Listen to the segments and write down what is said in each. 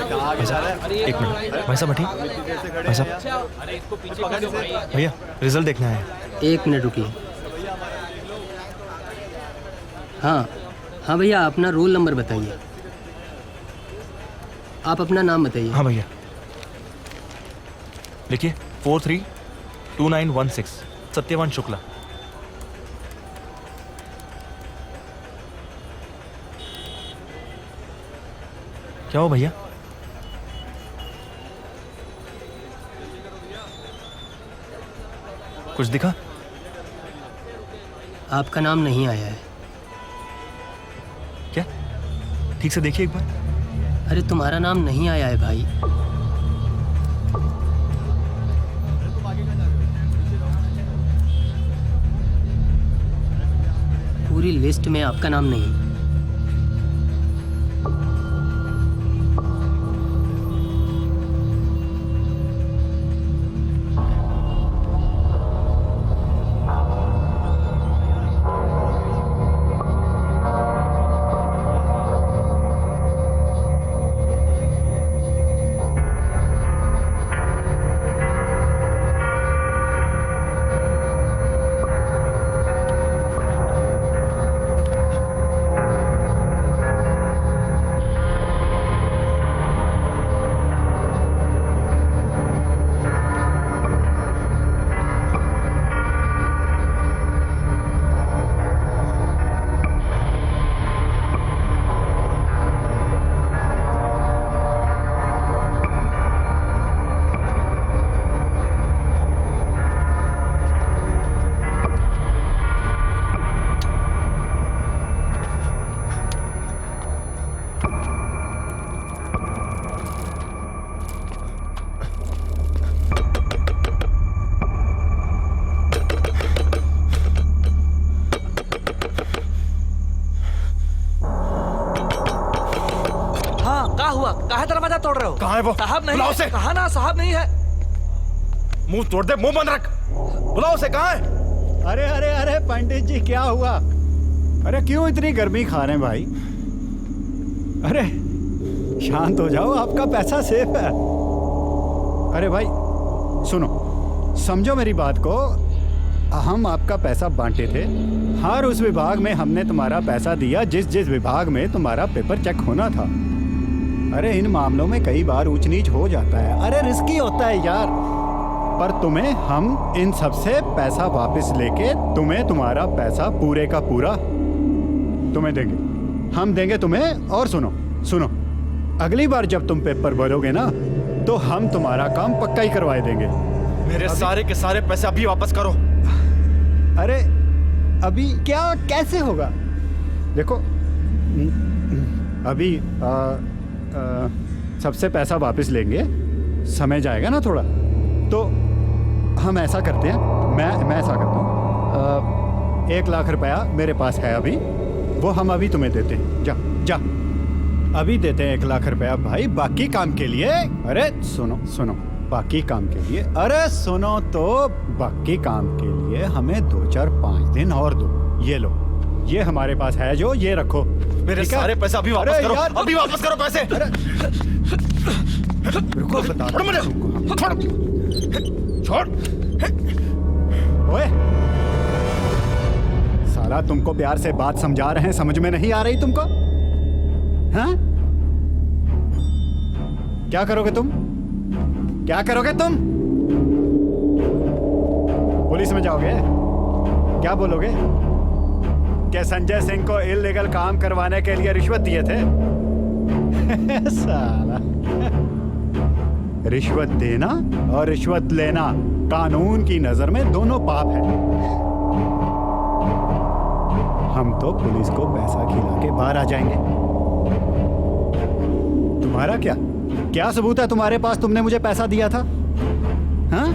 एक मिनट भाई साहब, बैठिए भाई साहब। भैया रिजल्ट देखना है। एक मिनट रुकिए। हाँ हाँ भैया, अपना रोल नंबर बताइए। आप अपना नाम बताइए। हाँ भैया लिखिए 432916 सत्यवान शुक्ला। क्या हो भैया? कुछ दिखा? आपका नाम नहीं आया है। क्या? ठीक से देखिए एक बार। अरे तुम्हारा नाम नहीं आया है भाई। पूरी लिस्ट में आपका नाम नहीं। कहाँ है वो? साहब नहीं बुलाओ है। उसे। कहा ना साहब नहीं है। मुंह तोड़ दे, मुंह बंद रख। बुलाओ उसे, कहाँ है? अरे अरे अरे पंडित जी, क्या हुआ? अरे क्यों इतनी गर्मी खा रहे हैं भाई? अरे शांत हो जाओ, आपका पैसा सेफ है। अरे भाई सुनो, समझो मेरी बात को। हम आपका पैसा बांटे थे। हर उस विभाग में हमने तुम्हारा पैसा दिया जिस जिस विभाग में तुम्हारा पेपर चेक होना था। अरे इन मामलों में कई बार ऊंच नीच हो जाता है। अरे रिस्की होता है यार। पर तुम्हें हम इन सब से पैसा वापस लेके तुम्हें तुम्हारा पैसा पूरे का पूरा तुम्हें देंगे। हम देंगे तुम्हें। और सुनो सुनो, अगली बार जब तुम पेपर भरोगे ना तो हम तुम्हारा काम पक्का ही करवाए देंगे। मेरे सारे के सारे पैसे अभी वापस करो। अरे अभी क्या, कैसे होगा? देखो अभी सबसे पैसा वापस लेंगे, समय जाएगा ना थोड़ा, तो हम ऐसा करते हैं। मैं ऐसा करता हूँ, 1 लाख रुपया मेरे पास है अभी, वो हम अभी तुम्हें देते हैं। जा जा, अभी देते हैं 1 लाख रुपया भाई, बाकी काम के लिए। अरे सुनो सुनो, बाकी काम के लिए, अरे सुनो तो, बाकी काम के लिए हमें 2 4 5 दिन और दो। ये लो, ये हमारे पास है जो, ये रखो। मेरे सारे पैसे अभी वापस करो। अभी वापस करो पैसे। रुको, बता छोड़ मुझे। छोड़। ओए साला, तुमको प्यार से बात समझा रहे हैं, समझ में नहीं आ रही तुमको? हाँ, क्या करोगे तुम? क्या करोगे तुम? पुलिस में जाओगे? क्या बोलोगे? क्या संजय सिंह को इल्लीगल काम करवाने के लिए रिश्वत दिए थे? साला, रिश्वत देना और रिश्वत लेना कानून की नजर में दोनों पाप है। हम तो पुलिस को पैसा खिला के बाहर आ जाएंगे। तुम्हारा क्या सबूत है तुम्हारे पास? तुमने मुझे पैसा दिया था? हाँ?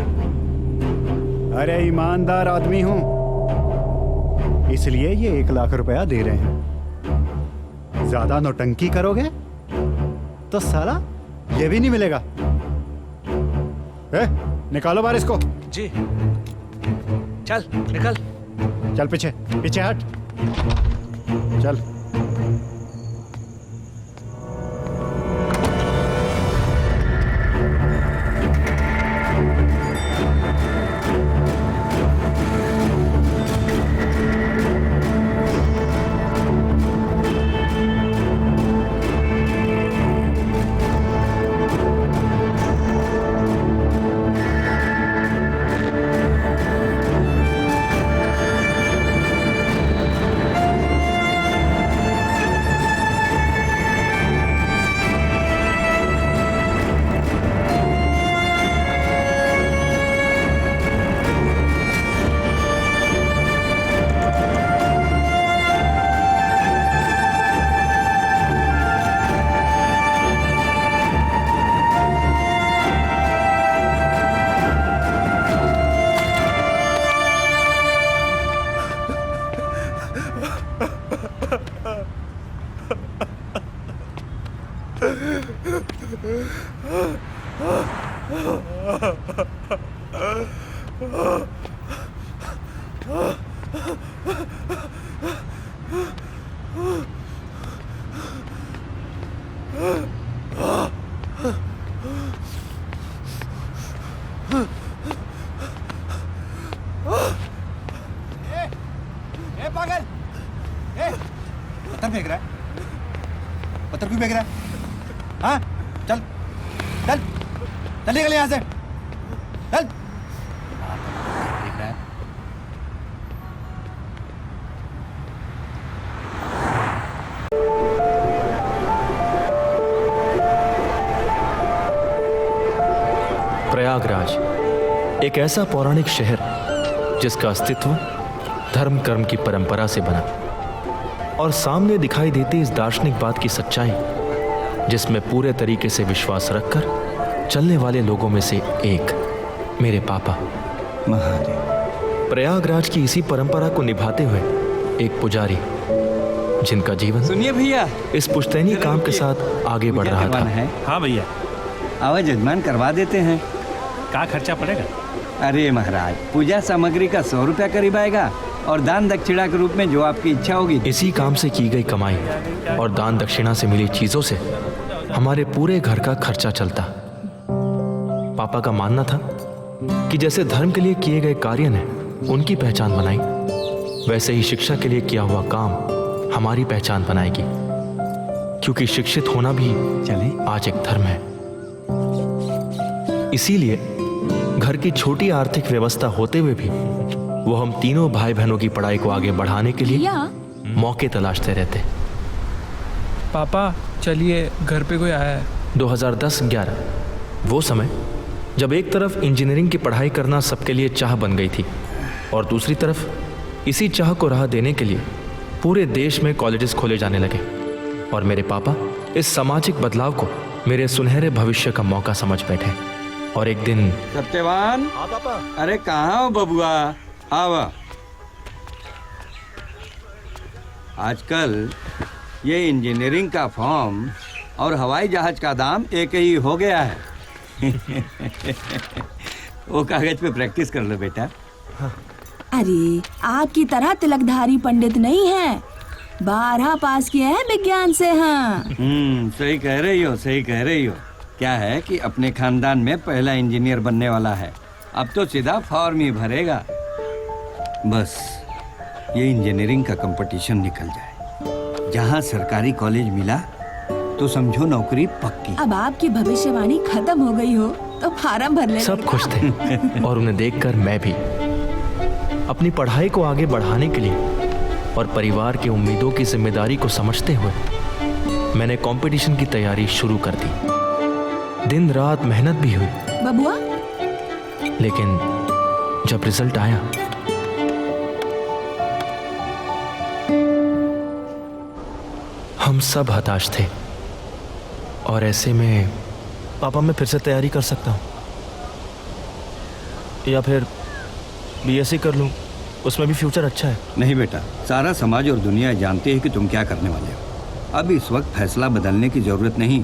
अरे ईमानदार आदमी हूं, इसलिए ये 1 लाख रुपया दे रहे हैं। ज्यादा नौटंकी करोगे तो साला ये भी नहीं मिलेगा। निकालो बाहर इसको। जी चल निकल। चल पीछे पीछे हट, चल। ए पागल, ए पत्थर फेंक रहा है, पत्थर क्यों फेंक रहा है? हाँ चल चल चल निकल यहाँ से, चल। फेंक रहा है। प्रयागराज एक ऐसा पौराणिक शहर जिसका अस्तित्व धर्म कर्म की परंपरा से बना और सामने दिखाई देती इस दार्शनिक बात की सच्चाई जिसमें पूरे तरीके से विश्वास रखकर चलने वाले लोगों में से एक मेरे पापा महादेव। प्रयागराज की इसी परंपरा को निभाते हुए एक पुजारी जिनका जीवन सुनिए भैया, इस पुश्तैनी काम के साथ आगे बढ़ रहा था। है हाँ भैया, आवाज यजमान करवा देते हैं। क्या खर्चा पड़ेगा? अरे महाराज, पूजा सामग्री का 100 रुपया करीब आएगा और दान दक्षिणा के रूप में जो आपकी इच्छा होगी। इसी काम से की गई कमाई और दान दक्षिणा से मिली चीजों से हमारे पूरे घर का खर्चा चलता। पापा का मानना था कि जैसे धर्म के लिए किए गए कार्य ने उनकी पहचान बनाई, वैसे ही शिक्षा के लिए किया हुआ काम हमारी पहचान बनाएगी, क्योंकि शिक्षित होना भी चले आज एक धर्म है। इसीलिए घर की छोटी आर्थिक व्यवस्था होते हुए भी वो हम तीनों भाई बहनों की पढ़ाई को आगे बढ़ाने के लिए मौके तलाशते रहते। पापा चलिए, घर पे कोई आया है। 2010-11 वो समय जब एक तरफ इंजीनियरिंग की पढ़ाई करना सबके लिए चाह बन गई थी और दूसरी तरफ इसी चाह को राह देने के लिए पूरे देश में कॉलेजेस खोले जाने लगे और मेरे पापा इस सामाजिक बदलाव को मेरे सुनहरे भविष्य का मौका समझ बैठे। और एक दिन सत्यवान, हाँ पापा। अरे कहाँ हो बबुआ, आवा। आजकल ये इंजीनियरिंग का फॉर्म और हवाई जहाज का दाम एक ही हो गया है। वो कागज पे प्रैक्टिस कर लो बेटा। अरे आपकी तरह तिलकधारी पंडित नहीं है, 12 पास किए हैं विज्ञान से। हाँ सही कह रही हो, सही कह रही हो। क्या है कि अपने खानदान में पहला इंजीनियर बनने वाला है, अब तो सीधा फॉर्म ही भरेगा। बस ये इंजीनियरिंग का कंपटीशन निकल जाए, जहाँ सरकारी कॉलेज मिला तो समझो नौकरी पक्की। अब आपकी भविष्यवाणी खत्म हो गई हो तो फार्म भर लेना। सब खुश थे और उन्हें देखकर मैं भी अपनी पढ़ाई को आगे बढ़ाने के लिए और परिवार की उम्मीदों की जिम्मेदारी को समझते हुए मैंने कंपटीशन की तैयारी शुरू कर दी। दिन रात मेहनत भी हुई बबुआ, लेकिन जब रिजल्ट आया हम सब हताश थे। और ऐसे में पापा मैं फिर से तैयारी कर सकता हूँ या फिर बीएससी कर लूँ, उसमें भी फ्यूचर अच्छा है। नहीं बेटा, सारा समाज और दुनिया जानती है कि तुम क्या करने वाले हो। अब इस वक्त फैसला बदलने की जरूरत नहीं।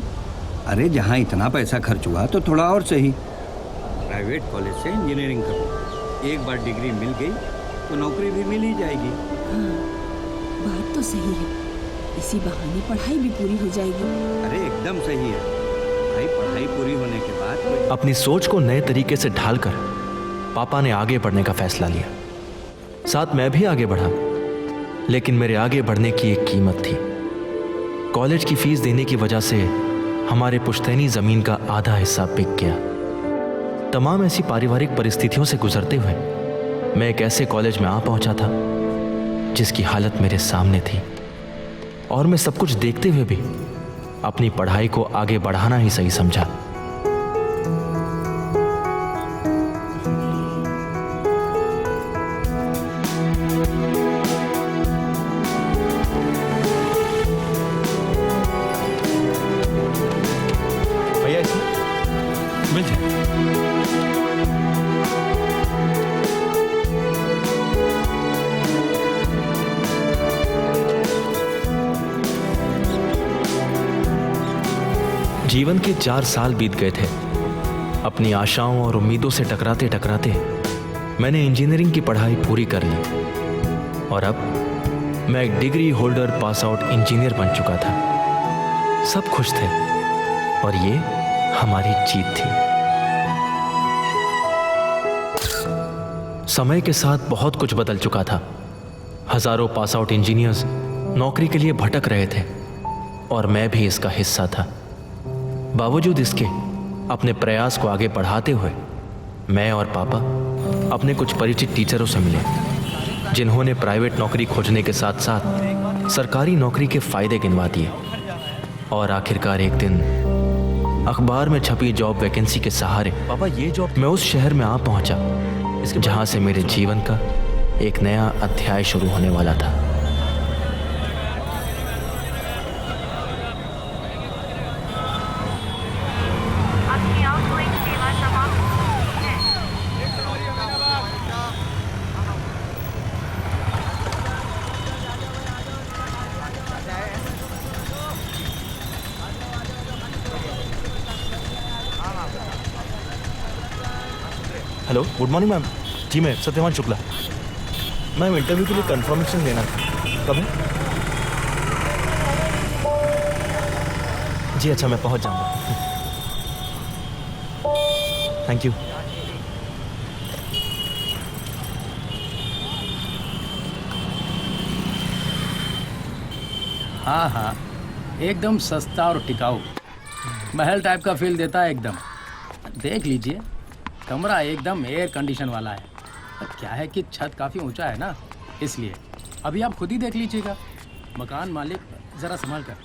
अरे जहाँ इतना पैसा खर्च हुआ तो थोड़ा और सही प्राइवेट कॉलेज से इंजीनियरिंग करो, एक बार डिग्री मिल गई तो नौकरी भी मिल ही जाएगी। हाँ, बात तो सही है, इसी बहाने पढ़ाई भी पूरी हो जाएगी। अरे एकदम सही है भाई, पढ़ाई पूरी होने के बाद अपनी सोच को नए तरीके से ढालकर पापा ने आगे बढ़ने का फैसला लिया। साथ मैं भी आगे बढ़ा, लेकिन मेरे आगे बढ़ने की एक कीमत थी। कॉलेज की फीस देने की वजह से हमारे पुश्तैनी जमीन का आधा हिस्सा बिक गया। तमाम ऐसी पारिवारिक परिस्थितियों से गुजरते हुए मैं एक ऐसे कॉलेज में आ पहुंचा था जिसकी हालत मेरे सामने थी और मैं सब कुछ देखते हुए भी अपनी पढ़ाई को आगे बढ़ाना ही सही समझा। भैया इसमें मिल जाए। जीवन के 4 साल बीत गए थे। अपनी आशाओं और उम्मीदों से टकराते टकराते मैंने इंजीनियरिंग की पढ़ाई पूरी कर ली और अब मैं एक degree holder pass out engineer बन चुका था। सब खुश थे और ये हमारी जीत थी। समय के साथ बहुत कुछ बदल चुका था। हजारों पास आउट इंजीनियर्स नौकरी के लिए भटक रहे थे और मैं भी इसका हिस्सा था। बावजूद इसके अपने प्रयास को आगे बढ़ाते हुए मैं और पापा अपने कुछ परिचित टीचरों से मिले, जिन्होंने प्राइवेट नौकरी खोजने के साथ साथ सरकारी नौकरी के फायदे गिनवा दिए। और आखिरकार एक दिन अखबार में छपी जॉब वैकेंसी के सहारे पापा ये जॉब मैं उस शहर में आ पहुंचा जहां से मेरे जीवन का एक नया अध्याय शुरू होने वाला था। Hello, good morning ma'am. जी मैं सत्यवान शुक्ला। मैम इंटरव्यू के लिए कंफर्मेशन लेना था। कब है? जी अच्छा, मैं पहुंच जाऊंगा। Thank you. हाँ हाँ, एकदम सस्ता और टिकाऊ, महल टाइप का फील देता है एकदम। देख लीजिए, कमरा एकदम एयर कंडीशन वाला है। क्या है कि छत काफ़ी ऊंचा है ना, इसलिए अभी आप खुद ही देख लीजिएगा। मकान मालिक ज़रा संभाल कर,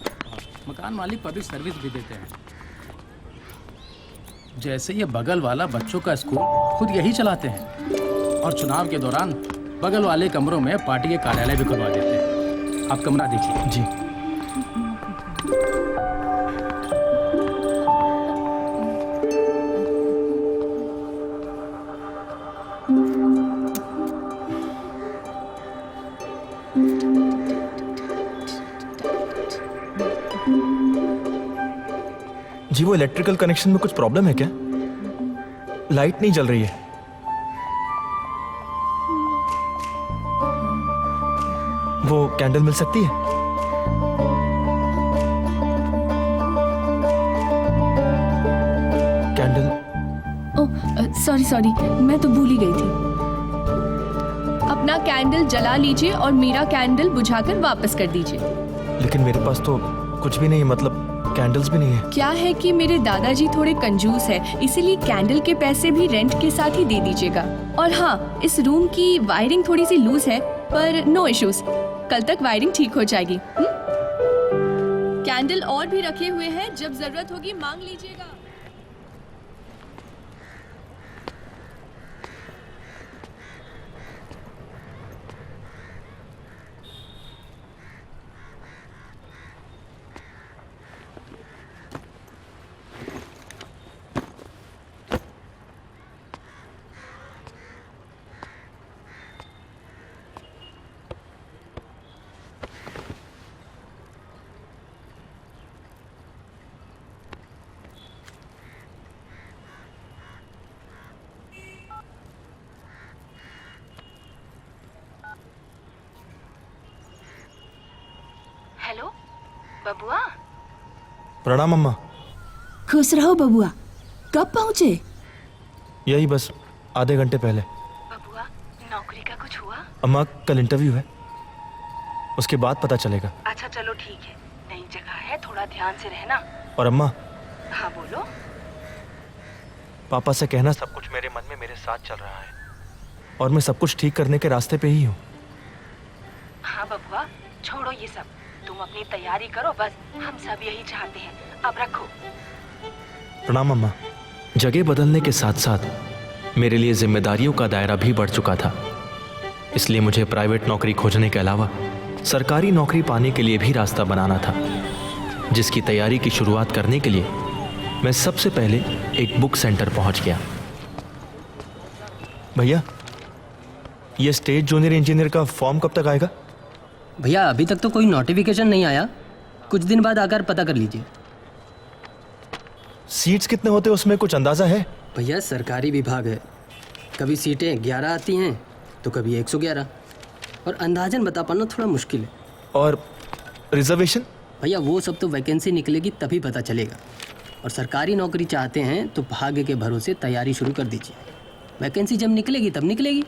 मकान मालिक पब्लिक सर्विस भी देते हैं। जैसे ये बगल वाला बच्चों का स्कूल खुद यही चलाते हैं और चुनाव के दौरान बगल वाले कमरों में पार्टी के कार्यालय भी खुलवा देते हैं। आप कमरा देखिए। जी जी, वो इलेक्ट्रिकल कनेक्शन में कुछ प्रॉब्लम है क्या? लाइट नहीं जल रही है। वो कैंडल मिल सकती है? कैंडल? ओह सॉरी, मैं तो भूल ही गई थी। अपना कैंडल जला लीजिए और मेरा कैंडल बुझाकर वापस कर दीजिए। लेकिन मेरे पास तो कुछ भी नहीं है, मतलब कैंडल्स भी नहीं है। क्या है कि मेरे दादाजी थोड़े कंजूस है, इसीलिए कैंडल के पैसे भी रेंट के साथ ही दे दीजिएगा। और हाँ, इस रूम की वायरिंग थोड़ी सी लूज है, पर नो इश्यूज, कल तक वायरिंग ठीक हो जाएगी। कैंडल और भी रखे हुए हैं, जब जरूरत होगी मांग लीजिएगा। हेलो बबुआ। प्रणाम अम्मा। खुश रहो बबुआ। कब पहुँचे? यही बस आधे घंटे पहले। बबुआ, नौकरी का कुछ हुआ? अम्मा कल इंटरव्यू है, उसके बाद पता चलेगा। अच्छा चलो ठीक है, नई जगह है, थोड़ा ध्यान से रहना। और अम्मा, हाँ बोलो। पापा से कहना सब कुछ मेरे मन में मेरे साथ चल रहा है और मैं सब कुछ ठीक करने के रास्ते पे ही हूँ। हाँ बबुआ, छोड़ो ये सब, तुम अपनी तैयारी करो, बस हम सब यही चाहते हैं। अब रखो। प्रणाम अम्मा। जगह बदलने के साथ साथ मेरे लिए जिम्मेदारियों का दायरा भी बढ़ चुका था, इसलिए मुझे प्राइवेट नौकरी खोजने के अलावा सरकारी नौकरी पाने के लिए भी रास्ता बनाना था, जिसकी तैयारी की शुरुआत करने के लिए मैं सबसे पहले एक बुक सेंटर पहुंच गया। भैया, ये स्टेट जूनियर इंजीनियर का फॉर्म कब तक आएगा? भैया अभी तक तो कोई नोटिफिकेशन नहीं आया, कुछ दिन बाद आकर पता कर लीजिए। सीट्स कितने होते हैं उसमें कुछ अंदाजा है? भैया सरकारी विभाग है, कभी सीटें 11 आती हैं तो कभी 111, और अंदाजन बता पाना थोड़ा मुश्किल है। और रिजर्वेशन? भैया वो सब तो वैकेंसी निकलेगी तभी पता चलेगा, और सरकारी नौकरी चाहते हैं तो भाग्य के भरोसे तैयारी शुरू कर दीजिए, वैकेंसी जब निकलेगी तब निकलेगी।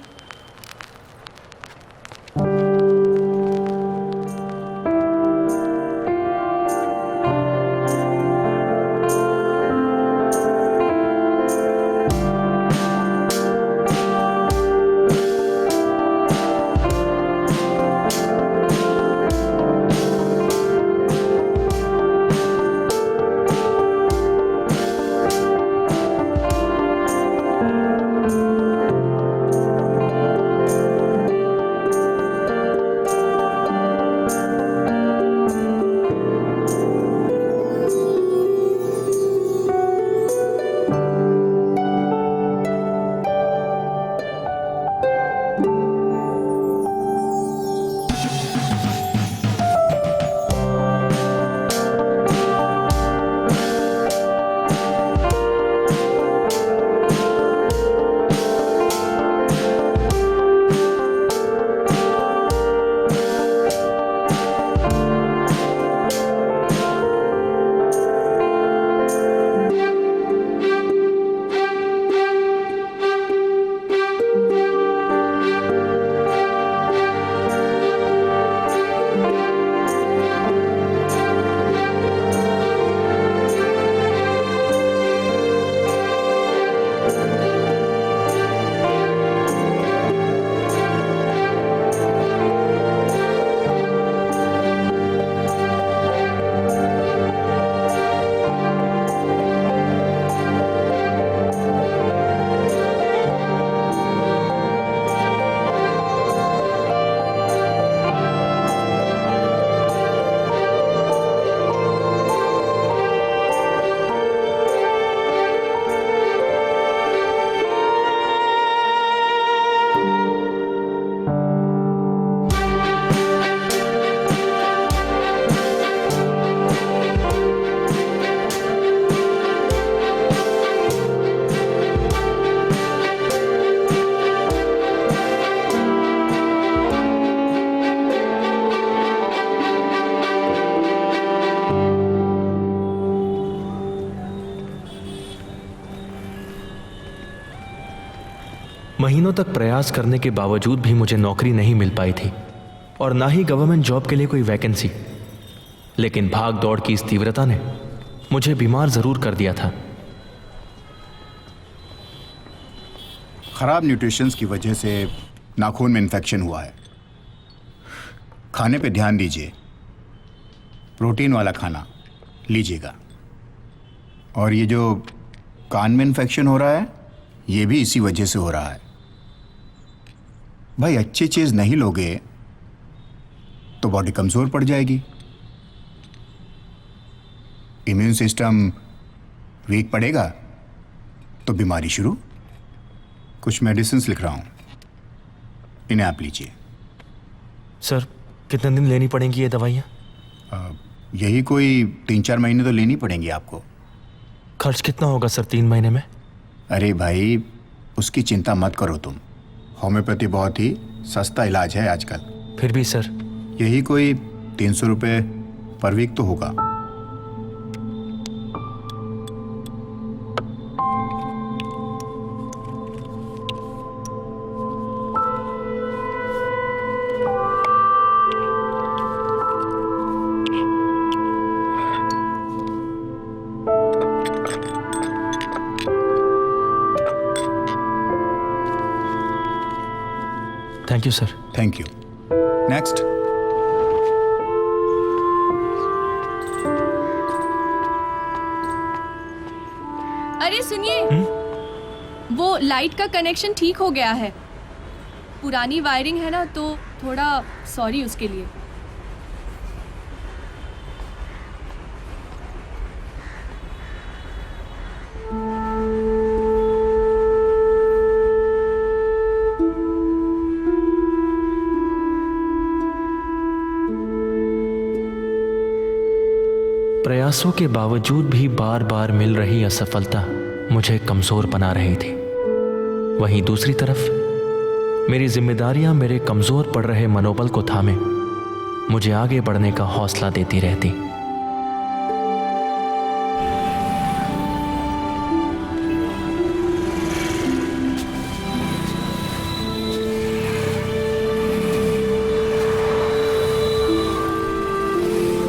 महीनों तक प्रयास करने के बावजूद भी मुझे नौकरी नहीं मिल पाई थी, और ना ही गवर्नमेंट जॉब के लिए कोई वैकेंसी। लेकिन भाग दौड़ की इस तीव्रता ने मुझे बीमार जरूर कर दिया था। खराब न्यूट्रिशंस की वजह से नाखून में इन्फेक्शन हुआ है। खाने पे ध्यान दीजिए, प्रोटीन वाला खाना लीजिएगा। और ये जो कान में इन्फेक्शन हो रहा है, ये भी इसी वजह से हो रहा है। भाई अच्छी चीज़ नहीं लोगे तो बॉडी कमज़ोर पड़ जाएगी, इम्यून सिस्टम वीक पड़ेगा तो बीमारी शुरू। कुछ मेडिसिन्स लिख रहा हूँ, इन्हें आप लीजिए। सर कितने दिन लेनी पड़ेंगी ये दवाइयाँ? यही कोई 3-4 महीने तो लेनी पड़ेंगी आपको। खर्च कितना होगा सर 3 महीने में? अरे भाई उसकी चिंता मत करो तुम, होम्योपैथी बहुत ही सस्ता इलाज है आजकल। फिर भी सर यही कोई 300 रुपये पर वीक तो होगा। Thank you sir. Thank you. Next. अरे सुनिए, वो लाइट का कनेक्शन ठीक हो गया है। पुरानी वायरिंग है ना, तो थोड़ा सॉरी उसके लिए। प्रयासों के बावजूद भी बार बार मिल रही असफलता मुझे कमजोर बना रही थी। वहीं दूसरी तरफ मेरी जिम्मेदारियां मेरे कमजोर पड़ रहे मनोबल को थामे मुझे आगे बढ़ने का हौसला देती रहती।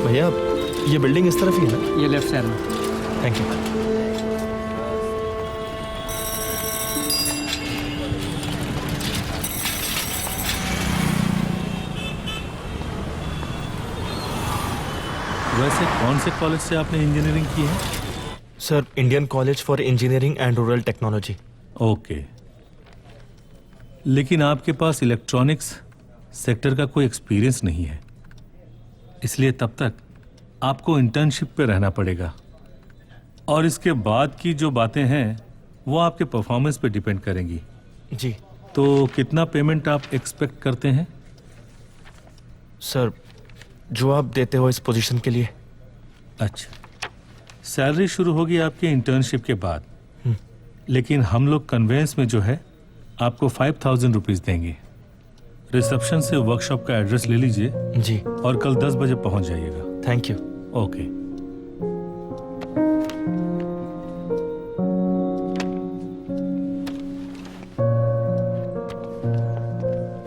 भैया ये बिल्डिंग इस तरफ ही है ना? ये लेफ्ट साइड में। Thank you. वैसे कौन से कॉलेज से आपने इंजीनियरिंग की है? Sir, Indian college for engineering and rural technology. Okay, लेकिन आपके पास इलेक्ट्रॉनिक्स सेक्टर का कोई एक्सपीरियंस नहीं है, इसलिए तब तक आपको इंटर्नशिप पे रहना पड़ेगा। और इसके बाद की जो बातें हैं वो आपके परफॉर्मेंस पे डिपेंड करेंगी। जी। तो कितना पेमेंट आप एक्सपेक्ट करते हैं? सर, जो आप देते हो इस पोजीशन के लिए। अच्छा, सैलरी शुरू होगी आपके इंटर्नशिप के बाद, लेकिन हम लोग कन्वेंस में जो है आपको 5,000 रुपीज़ देंगे। रिसेप्शन से वर्कशॉप का एड्रेस ले लीजिए जी, और कल 10 बजे पहुंच जाइएगा। Thank you. ओके।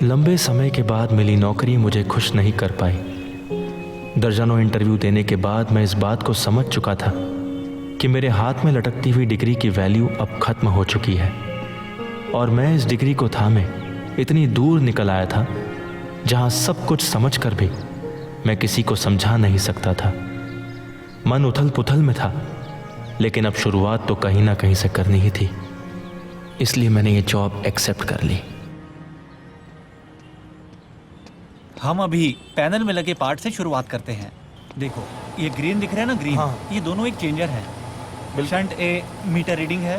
लंबे समय के बाद मिली नौकरी मुझे खुश नहीं कर पाई। दर्जनों इंटरव्यू देने के बाद मैं इस बात को समझ चुका था कि मेरे हाथ में लटकती हुई डिग्री की वैल्यू अब खत्म हो चुकी है और मैं इस डिग्री को थामे इतनी दूर निकल आया था जहां सब कुछ समझकर भी मैं किसी को समझा नहीं सकता था। मन उथल पुथल में था, लेकिन अब शुरुआत तो कहीं ना कहीं से करनी ही थी, इसलिए मैंने ये जॉब एक्सेप्ट कर ली। हम अभी पैनल में लगे पार्ट से शुरुआत करते हैं। देखो ये ग्रीन दिख रहा है ना, ग्रीन। हाँ। ये दोनों एक चेंजर है। शंट ए मीटर रीडिंग है।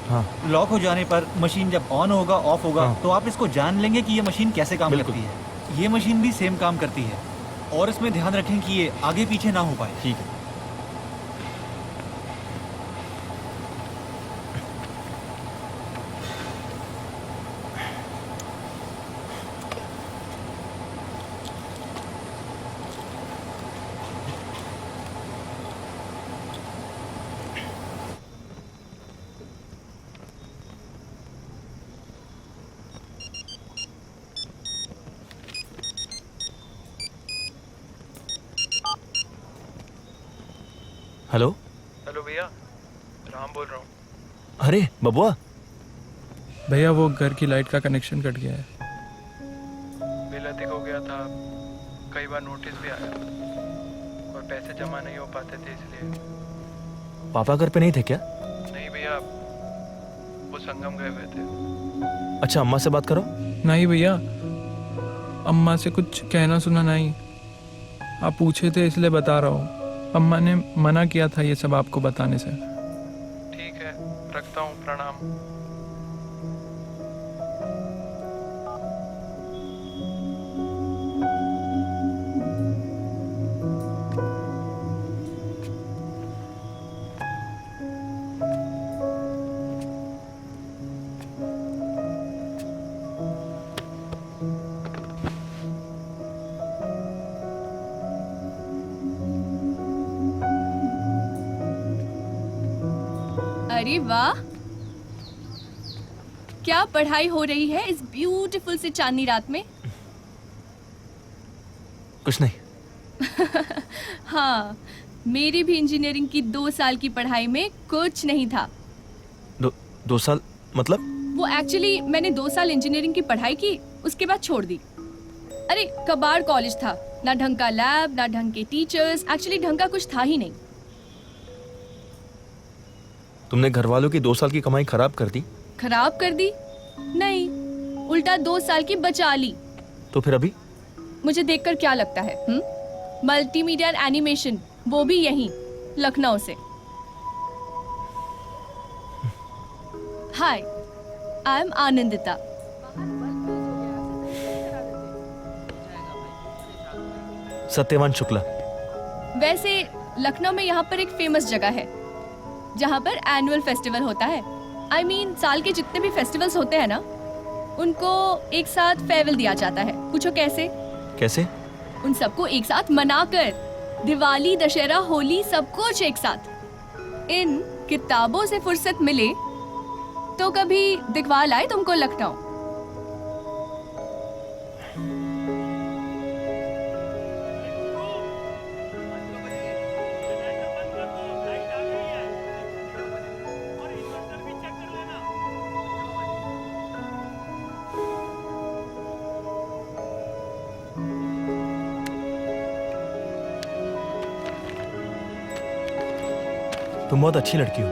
हाँ। लॉक हो जाने पर मशीन जब ऑन होगा ऑफ होगा, हाँ। तो आप इसको जान लेंगे कि ये मशीन कैसे काम करती है। ये मशीन भी सेम काम करती है, और इसमें ध्यान रखें कि ये आगे पीछे ना हो पाए। ठीक है। हेलो। हेलो भैया, राम बोल रहा हूँ। अरे बबुआ। भैया वो घर की लाइट का कनेक्शन कट गया है। बिल अधिक हो गया था, कई बार नोटिस भी आया और पैसे जमा नहीं हो पाते थे, इसलिए। पापा घर पे नहीं थे क्या? नहीं भैया, वो संगम गए हुए थे। अच्छा, अम्मा से बात करो। नहीं भैया, अम्मा से कुछ कहना सुना नहीं। आप पूछे थे इसलिए बता रहा हूँ। अम्मा ने मना किया था ये सब आपको बताने से। ठीक है, रखता हूँ, प्रणाम। अरे वाह, क्या पढ़ाई हो रही है इस ब्यूटीफुल से चांदनी रात में। कुछ नहीं। हाँ, मेरी भी इंजीनियरिंग की 2 साल की पढ़ाई में कुछ नहीं था। 2 साल मतलब? वो एक्चुअली मैंने 2 साल इंजीनियरिंग की पढ़ाई की, उसके बाद छोड़ दी। अरे कबाड़ कॉलेज था, ना ढंग का लैब, ना ढंग के टीचर्स, एक्चुअली ढंग का कुछ था ही नहीं। तुमने घर वालों की 2 साल की कमाई खराब कर दी? खराब कर दी? नहीं, उल्टा 2 साल की बचा ली। तो फिर अभी? मुझे देखकर क्या लगता है? मल्टीमीडिया एंड एनिमेशन, वो भी यहीं लखनऊ से। हाय, आई एम आनंदिता। सत्यवान शुक्ला। वैसे लखनऊ में यहाँ पर एक फेमस जगह है जहाँ पर एनुअल फेस्टिवल होता है। I mean, साल के जितने भी फेस्टिवल्स होते हैं ना, उनको एक साथ फेयरवेल दिया जाता है। पूछो कैसे? कैसे? उन सबको एक साथ मनाकर। दिवाली, दशहरा, होली, सब कुछ एक साथ। इन किताबों से फुर्सत मिले तो कभी दिखवा लाए तुमको लखनऊ। तुम बहुत अच्छी लड़की हो।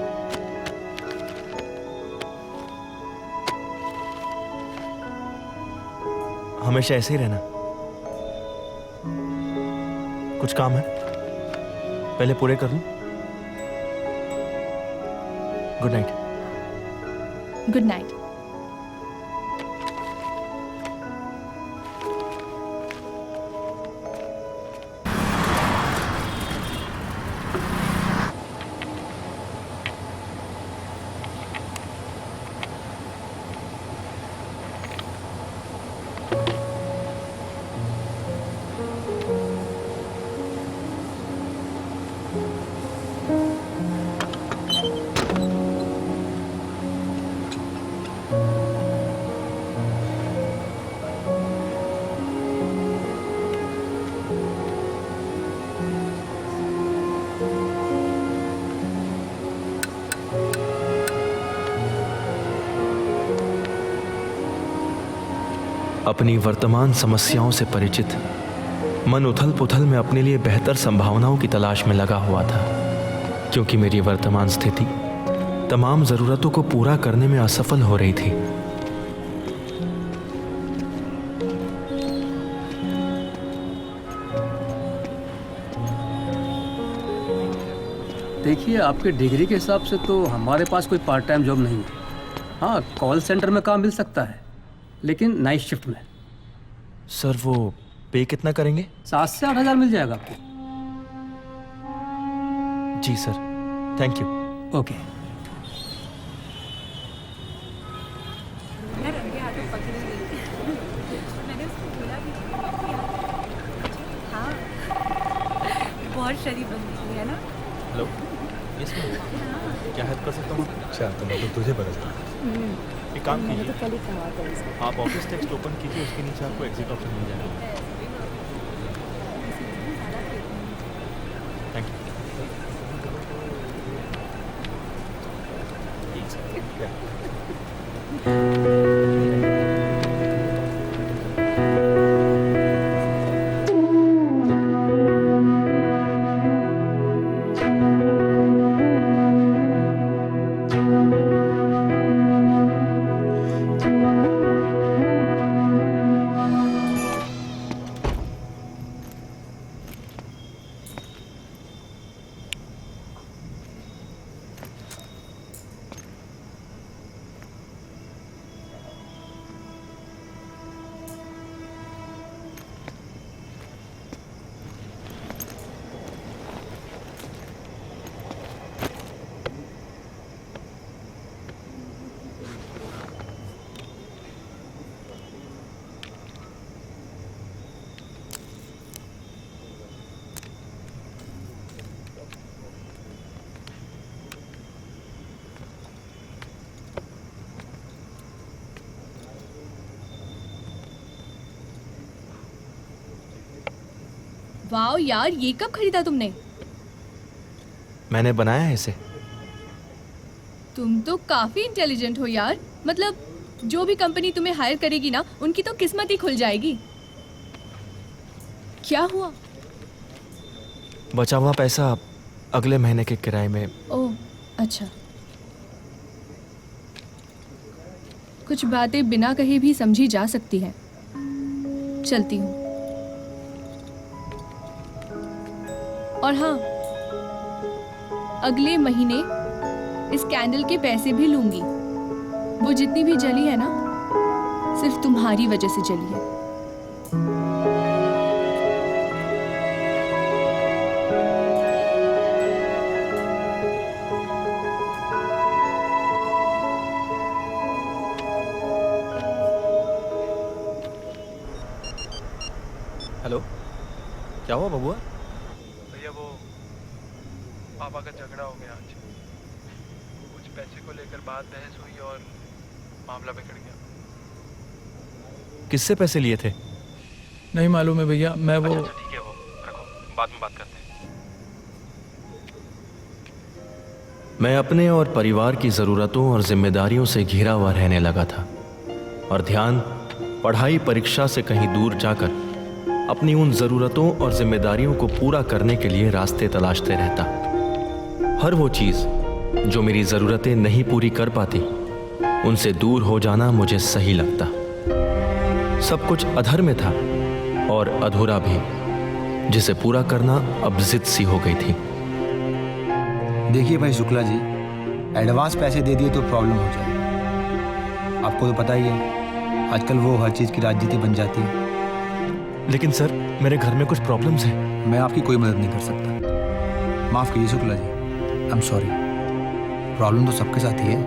हमेशा ऐसे ही रहना। कुछ काम है, पहले पूरे कर लूं। Good night. Good night. अपनी वर्तमान समस्याओं से परिचित मन उथल पुथल में अपने लिए बेहतर संभावनाओं की तलाश में लगा हुआ था, क्योंकि मेरी वर्तमान स्थिति तमाम जरूरतों को पूरा करने में असफल हो रही थी। देखिए, आपके डिग्री के हिसाब से तो हमारे पास कोई पार्ट टाइम जॉब नहीं है। हाँ, कॉल सेंटर में काम मिल सकता है, लेकिन नाइट शिफ्ट में। सर, वो पे कितना करेंगे? 7 से 8 हज़ार मिल जाएगा आपको। जी सर, थैंक यू। ओके। हाँ, बहुत शरीफ बंदी है ना। हेलो, यस मैम, क्या हेल्प कर सकता हूँ? अच्छा, तो मैं तो तुझे बता। एक काम कीजिए, कल ही कहा था इसको। आप ऑफिस टेक्स्ट ओपन कीजिए, उसके नीचे आपको एग्जिट ऑप्शन मिल जाएगा। थैंक वाओ यार, ये कब खरीदा तुमने? मैंने बनाया है इसे। तुम तो काफी इंटेलिजेंट हो यार। मतलब जो भी कंपनी तुम्हें हायर करेगी ना, उनकी तो किस्मत ही खुल जाएगी। क्या हुआ? बचा हुआ पैसा अगले महीने के किराए में। ओह अच्छा। कुछ बातें बिना कहे भी समझी जा सकती हैं। चलती हूँ। और हाँ, अगले महीने इस कैंडल के पैसे भी लूंगी। वो जितनी भी जली है ना, सिर्फ तुम्हारी वजह से जली है। हेलो, क्या हुआ बबुआ? भैया वो पापा का झगड़ा हो गया आज। कुछ पैसे को लेकर बात बहस हुई और मामला बिगड़ गया। किससे पैसे लिए थे? नहीं मालूम है भैया, मैं वो ठीक है, वो रखो, बाद में बात करते हैं। मैं अपने और परिवार की ज़रूरतों और जिम्मेदारियों से घिरा हुआ रहने लगा था और ध्यान पढ़ाई परीक्षा से कहीं दूर जाकर अपनी उन ज़रूरतों और जिम्मेदारियों को पूरा करने के लिए रास्ते तलाशते रहता। हर वो चीज़ जो मेरी ज़रूरतें नहीं पूरी कर पाती, उनसे दूर हो जाना मुझे सही लगता। सब कुछ अधर में था और अधूरा भी, जिसे पूरा करना अब जिद सी हो गई थी। देखिए भाई शुक्ला जी, एडवांस पैसे दे दिए तो प्रॉब्लम हो जाएगी। आपको तो पता ही है, आजकल वो हर चीज़ की राजनीति बन जाती है। लेकिन सर, मेरे घर में कुछ प्रॉब्लम्स हैं। मैं आपकी कोई मदद नहीं कर सकता। माफ़ कीजिए Shukla ji, I am sorry. Problem तो सबके साथ ही है।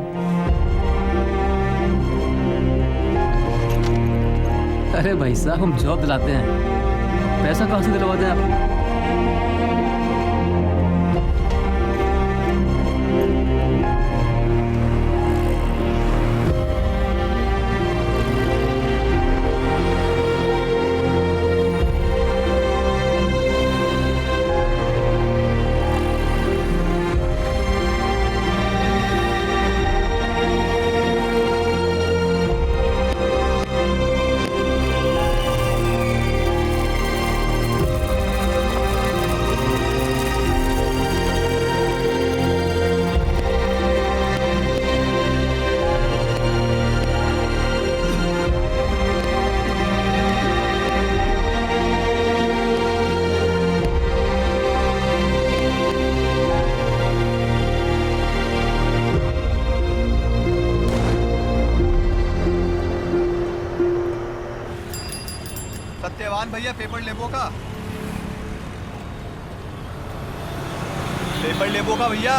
अरे भाई साहब, हम जॉब दिलाते हैं, पैसा कहाँ से दिलवाते हैं आप? सत्यवान भैया, पेपर लेबो का? पेपर लेबो का भैया?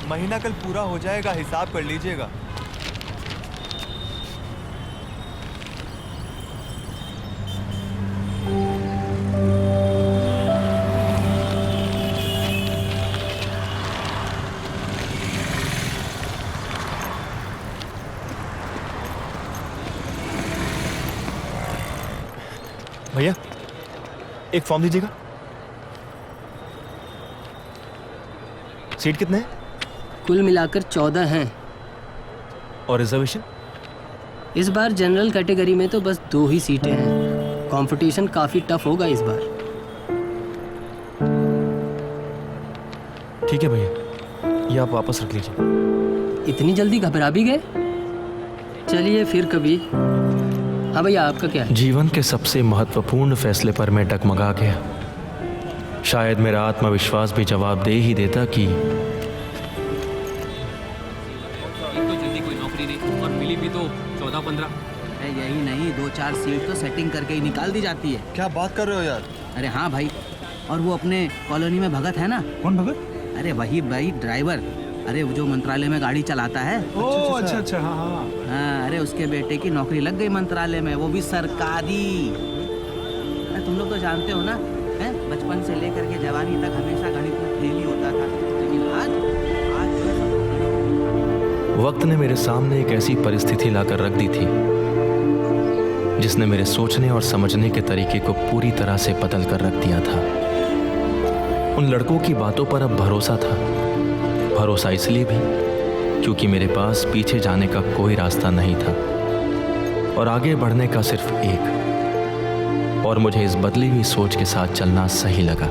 महीना कल पूरा हो जाएगा, हिसाब कर लीजिएगा। भैया, एक फॉर्म दीजिएगा। सीट कितने हैं? कुल मिलाकर 14 हैं। और रिजर्वेशन? इस बार जनरल कैटेगरी में तो बस 2 ही सीटें हैं। कंपटीशन काफ़ी टफ होगा इस बार। ठीक है भैया, ये आप वापस रख लीजिए। इतनी जल्दी घबरा भी गए? चलिए फिर कभी। हाँ भैया, आपका क्या है? जीवन के सबसे महत्वपूर्ण फैसले पर मैं डगमगा गया। शायद मेरा आत्मविश्वास भी जवाब दे ही देता कि तो जल्दी कोई नौकरी नहीं, और मिली भी तो 14-15। यही नहीं, 2-4 सीट तो सेटिंग करके ही निकाल दी जाती है। क्या बात कर रहे हो यार? अरे हाँ भाई, और वो अपने कॉलोनी में भगत है ना? कौन भगत? अरे वही भाई, ड्राइवर। अरे वो जो मंत्रालय में गाड़ी चलाता है। ओह अच्छा अच्छा, हाँ हाँ। हाँ, अरे उसके बेटे की नौकरी लग गई मंत्रालय में, वो भी सरकारी। अरे तुम लोग तो जानते हो ना, हैं? बचपन से लेकर के जवानी तक हमेशा गणित में फेल ही होता था, लेकिन आज वक्त ने मेरे सामने एक ऐसी परिस्थिति लाकर रख दी थी जिसने मेरे सोचने और समझने के तरीके को पूरी तरह से बदल कर रख दिया था। उन लड़कों की बातों पर अब भरोसा था। भरोसा इसलिए भी क्योंकि मेरे पास पीछे जाने का कोई रास्ता नहीं था और आगे बढ़ने का सिर्फ एक। और मुझे इस बदली हुई सोच के साथ चलना सही लगा।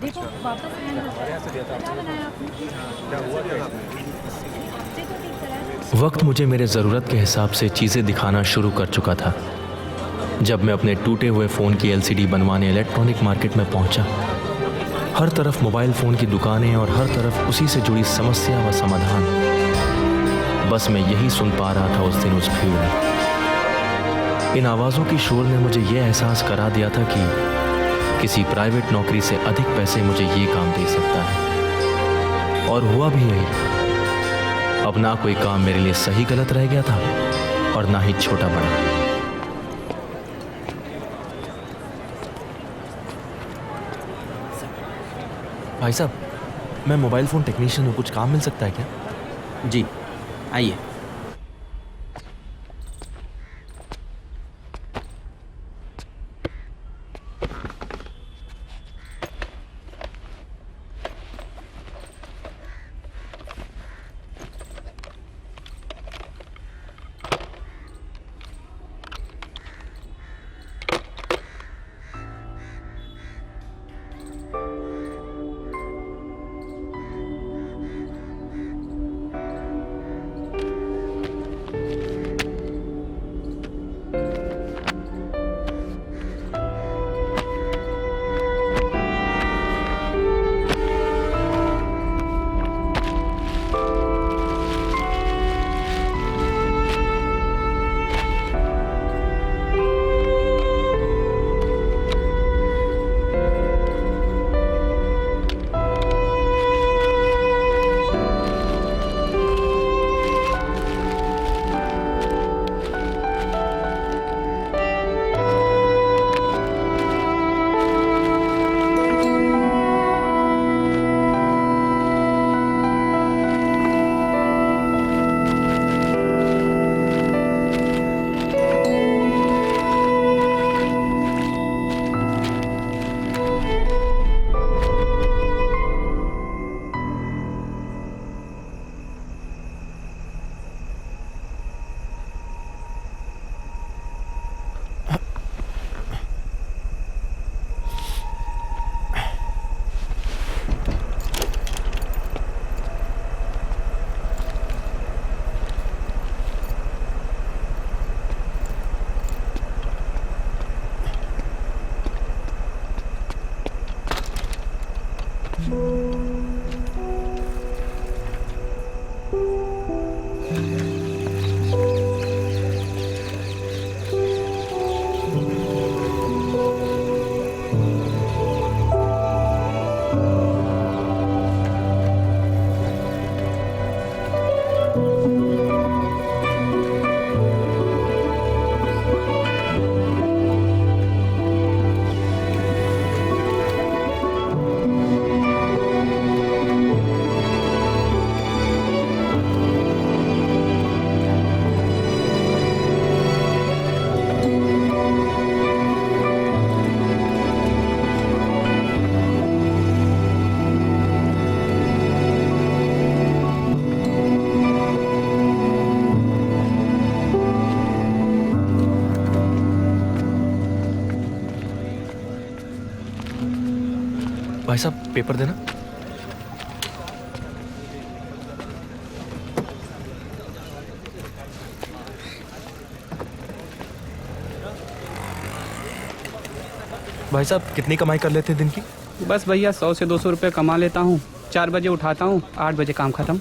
देखो वापस हैंग हो गया। क्या बनाया आपने? क्या हुआ क्या? हफ्ते तो ठीक करा है। वक्त मुझे मेरे ज़रूरत के हिसाब से चीज़ें दिखाना शुरू कर चुका था। जब मैं अपने टूटे हुए फ़ोन की LCD बनवाने इलेक्ट्रॉनिक मार्केट में पहुंचा, हर तरफ मोबाइल फ़ोन की दुकानें और हर तरफ उसी से जुड़ी समस्या व समाधान। बस मैं यही सुन पा रहा था उस दिन उस भीड़ में। इन आवाज़ों की शोर ने मुझे यह एहसास करा दिया था कि किसी प्राइवेट नौकरी से अधिक पैसे मुझे ये काम दे सकता है। और हुआ भी यही। अब ना कोई काम मेरे लिए सही गलत रह गया था और ना ही छोटा बड़ा। भाई साहब, मैं मोबाइल फ़ोन टेक्नीशियन हूँ, कुछ काम मिल सकता है क्या? जी आइए। भाई साहब, पेपर देना। भाई साहब, कितनी कमाई कर लेते हैं दिन की? बस भैया 100 से 200 रुपये कमा लेता हूँ। 4 बजे उठाता हूँ, 8 बजे काम खत्म।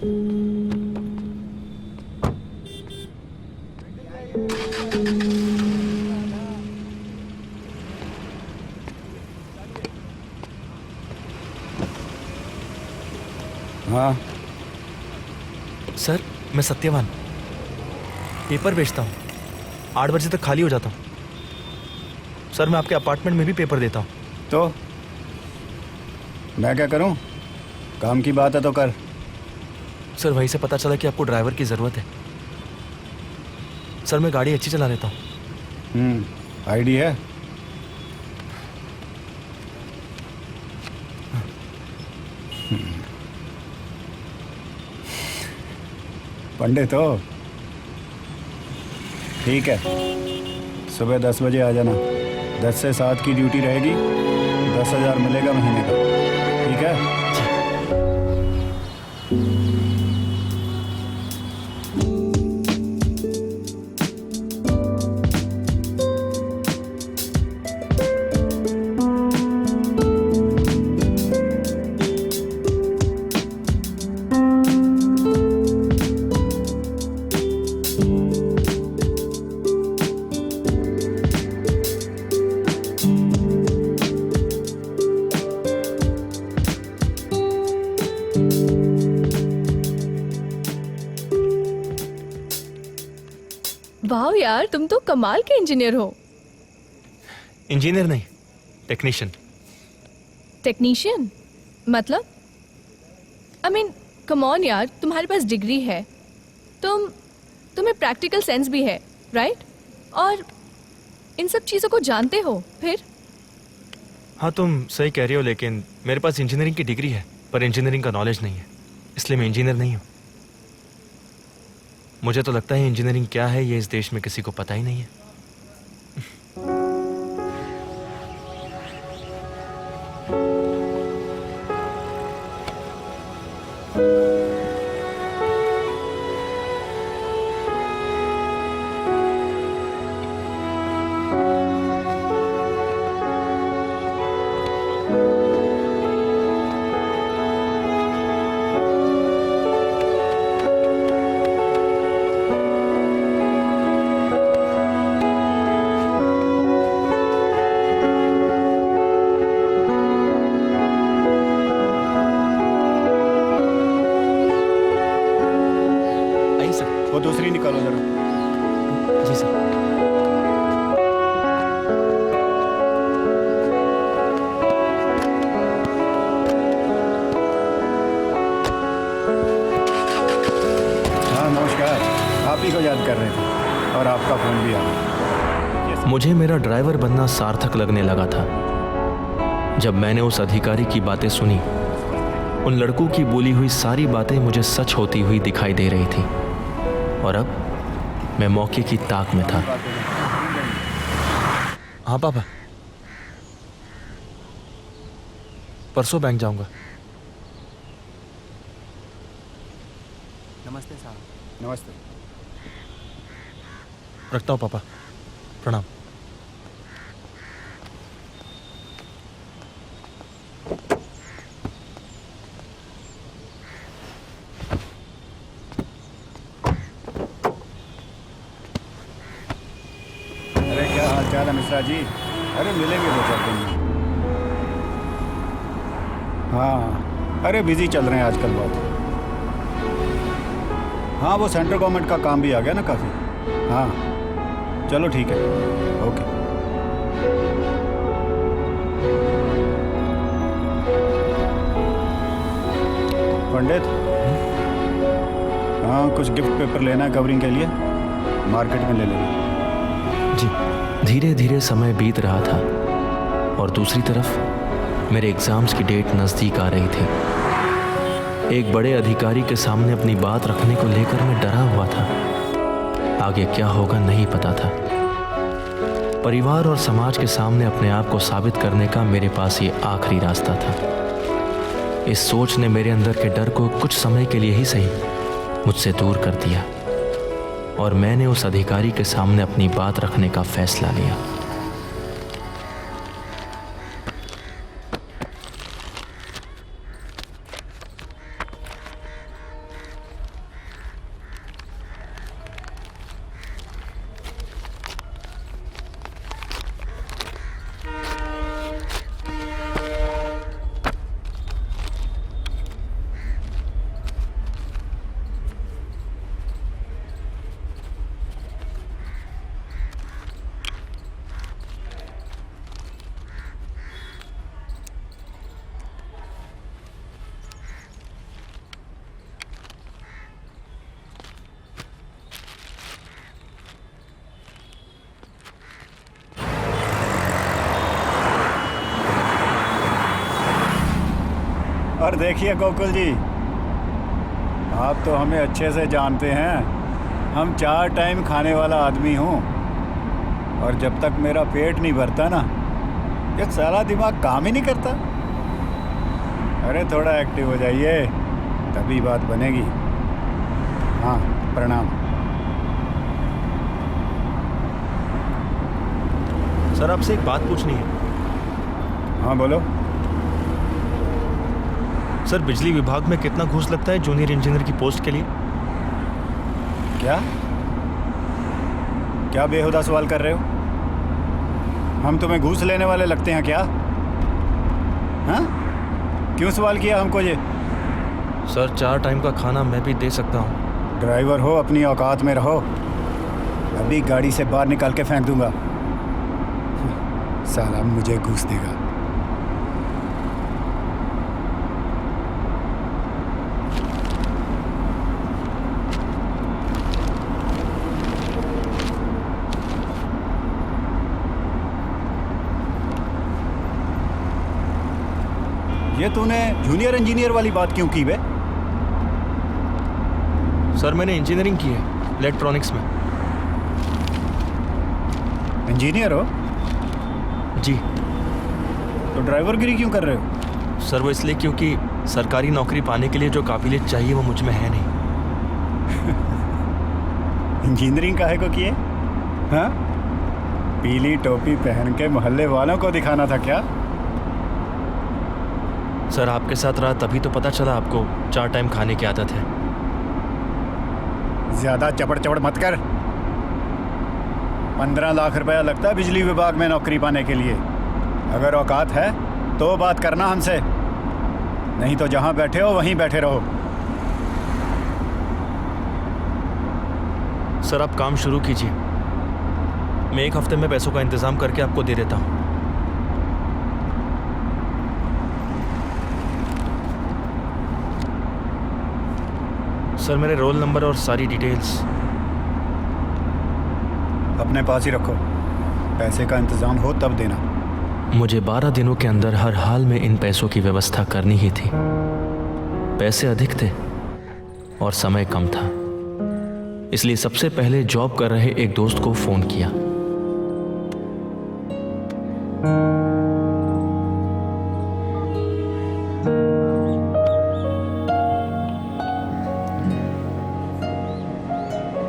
हाँ सर, मैं सत्यवान पेपर बेचता हूँ। 8 बजे तक खाली हो जाता हूँ। सर, मैं आपके अपार्टमेंट में भी पेपर देता हूँ। तो मैं क्या करूँ? काम की बात है तो कर। सर, वहीं से पता चला कि आपको ड्राइवर की ज़रूरत है। सर, मैं गाड़ी अच्छी चला लेता हूँ। आईडी है? पंडित हो? ठीक है, सुबह 10 बजे आ जाना। 10 से 7 की ड्यूटी रहेगी। 10,000 मिलेगा महीने का। ठीक है? वाह यार, तुम तो कमाल के इंजीनियर हो। इंजीनियर नहीं, टेक्नीशियन। टेक्नीशियन मतलब? आई मीन कम ऑन यार, तुम्हारे पास डिग्री है, तुम्हें प्रैक्टिकल सेंस भी है, राइट? और इन सब चीज़ों को जानते हो फिर? हाँ, तुम सही कह रही हो, लेकिन मेरे पास इंजीनियरिंग की डिग्री है पर इंजीनियरिंग का नॉलेज नहीं है, इसलिए मैं इंजीनियर नहीं हूँ। मुझे तो लगता है इंजीनियरिंग क्या है ये इस देश में किसी को पता ही नहीं है। वो दूसरी निकालो जरा। जी सर। हाँ नमस्कार, आप ही को याद कर रहे थे और आपका फोन भी आ गया। मुझे मेरा ड्राइवर बनना सार्थक लगने लगा था जब मैंने उस अधिकारी की बातें सुनी। उन लड़कों की बोली हुई सारी बातें मुझे सच होती हुई दिखाई दे रही थी और अब मैं मौके की ताक में था। हाँ पापा, परसों बैंक जाऊंगा। नमस्ते साहब। नमस्ते। रखता हूँ पापा, प्रणाम। मिश्रा जी, अरे मिलेंगे 2-4 दिन में। हाँ, अरे बिजी चल रहे हैं आजकल बहुत। हाँ, वो सेंट्रल गवर्नमेंट का काम भी आ गया ना काफ़ी। हाँ चलो ठीक है, ओके। पंडित, हाँ कुछ गिफ्ट पेपर लेना है कवरिंग के लिए, मार्केट में ले लेना। जी। धीरे धीरे समय बीत रहा था और दूसरी तरफ मेरे एग्जाम्स की डेट नज़दीक आ रही थी। एक बड़े अधिकारी के सामने अपनी बात रखने को लेकर मैं डरा हुआ था। आगे क्या होगा नहीं पता था। परिवार और समाज के सामने अपने आप को साबित करने का मेरे पास ये आखिरी रास्ता था। इस सोच ने मेरे अंदर के डर को कुछ समय के लिए ही सही मुझसे दूर कर दिया और मैंने उस अधिकारी के सामने अपनी बात रखने का फैसला लिया। और देखिए गोकुल जी, आप तो हमें अच्छे से जानते हैं। हम 4 टाइम खाने वाला आदमी हूँ, और जब तक मेरा पेट नहीं भरता ना, ये सारा दिमाग काम ही नहीं करता। अरे थोड़ा एक्टिव हो जाइए, तभी बात बनेगी। हाँ, प्रणाम। सर आपसे एक बात पूछनी है। हाँ बोलो। सर बिजली विभाग में कितना घूस लगता है जूनियर इंजीनियर की पोस्ट के लिए? क्या बेहुदा सवाल कर रहे हो? हम तुम्हें घूस लेने वाले लगते हैं क्या? हाँ, क्यों सवाल किया हमको ये? सर 4 टाइम का खाना मैं भी दे सकता हूँ। ड्राइवर हो, अपनी औकात में रहो। अभी गाड़ी से बाहर निकाल के फेंक दूंगा। साला मुझे घूस देगा। ये तूने जूनियर इंजीनियर वाली बात क्यों की बे? सर मैंने इंजीनियरिंग की है इलेक्ट्रॉनिक्स में। इंजीनियर हो? जी। तो ड्राइवरगिरी क्यों कर रहे हो? सर वो इसलिए क्योंकि सरकारी नौकरी पाने के लिए जो काबिलियत चाहिए वो मुझ में है नहीं। इंजीनियरिंग काहे को किए? हाँ, पीली टोपी पहन के मोहल्ले वालों को दिखाना था क्या? सर आपके साथ रहा तभी तो पता चला आपको 4 टाइम खाने की आदत है। ज्यादा चपड़ चपड़ मत कर। 15 लाख रुपया लगता है बिजली विभाग में नौकरी पाने के लिए। अगर औकात है तो बात करना हमसे, नहीं तो जहां बैठे हो वहीं बैठे रहो। सर आप काम शुरू कीजिए, मैं 1 हफ्ते में पैसों का इंतजाम करके आपको दे देता हूँ। सर मेरे रोल नंबर और सारी डिटेल्स अपने पास ही रखो। पैसे का इंतजाम हो तब देना। मुझे 12 दिनों के अंदर हर हाल में इन पैसों की व्यवस्था करनी ही थी। पैसे अधिक थे और समय कम था, इसलिए सबसे पहले जॉब कर रहे एक दोस्त को फोन किया।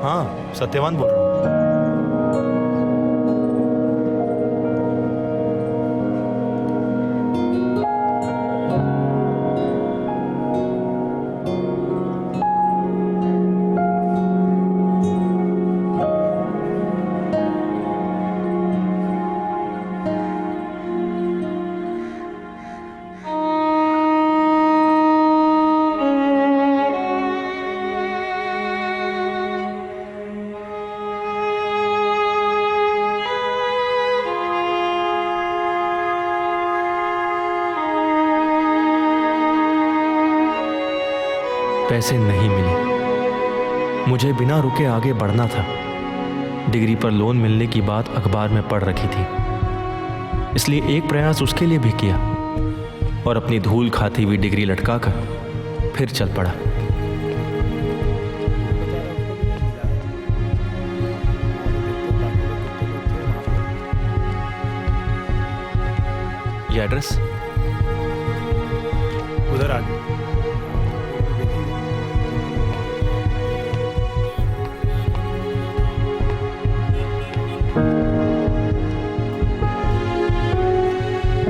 हाँ सत्यवान बोल रहा हूँ। पैसे नहीं मिले। मुझे बिना रुके आगे बढ़ना था। डिग्री पर लोन मिलने की बात अखबार में पढ़ रखी थी, इसलिए एक प्रयास उसके लिए भी किया और अपनी धूल खाती हुई डिग्री लटकाकर फिर चल पड़ा। ये एड्रेस उधर आ गया।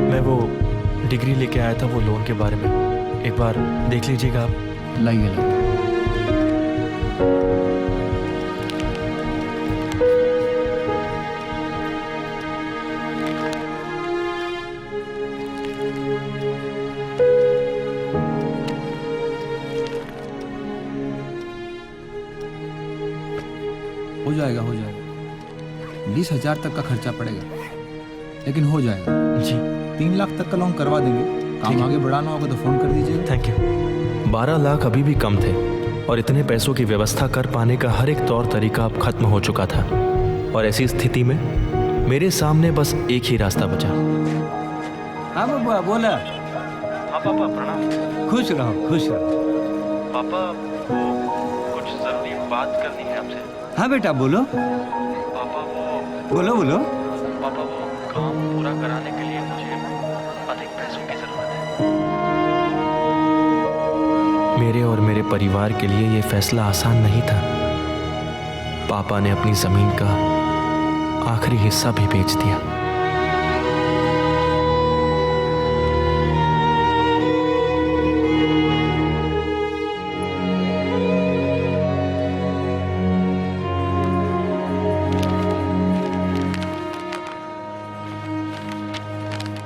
मैं वो डिग्री लेके आया था, वो लोन के बारे में एक बार देख लीजिएगा आप। लाइए हो जाएगा 20,000 तक का खर्चा पड़ेगा, लेकिन हो जाएगा जी। 3 लाख तक का लोन करवा देंगे। काम आगे बढ़ाना होगा तो फोन कर दीजिएगा। Thank you. 12 लाख अभी भी कम थे और इतने पैसों की व्यवस्था कर पाने का हर एक तौर तरीका अब खत्म हो चुका था, और ऐसी स्थिति में मेरे सामने बस एक ही रास्ता बचा। हाँ बब्बा बोला। हाँ पापा प्रणाम। खुश रहो खुश रहो। पापा वो कुछ जरूरी बात करनी है आपसे। हाँ बेटा बोलो। पापा वो बोलो बोलो। पापा वो काम पूरा कराने के लिए मुझे अधिक पैसों की जरूरत है। मेरे और मेरे परिवार के लिए ये फैसला आसान नहीं था। पापा ने अपनी जमीन का आखिरी हिस्सा भी बेच दिया।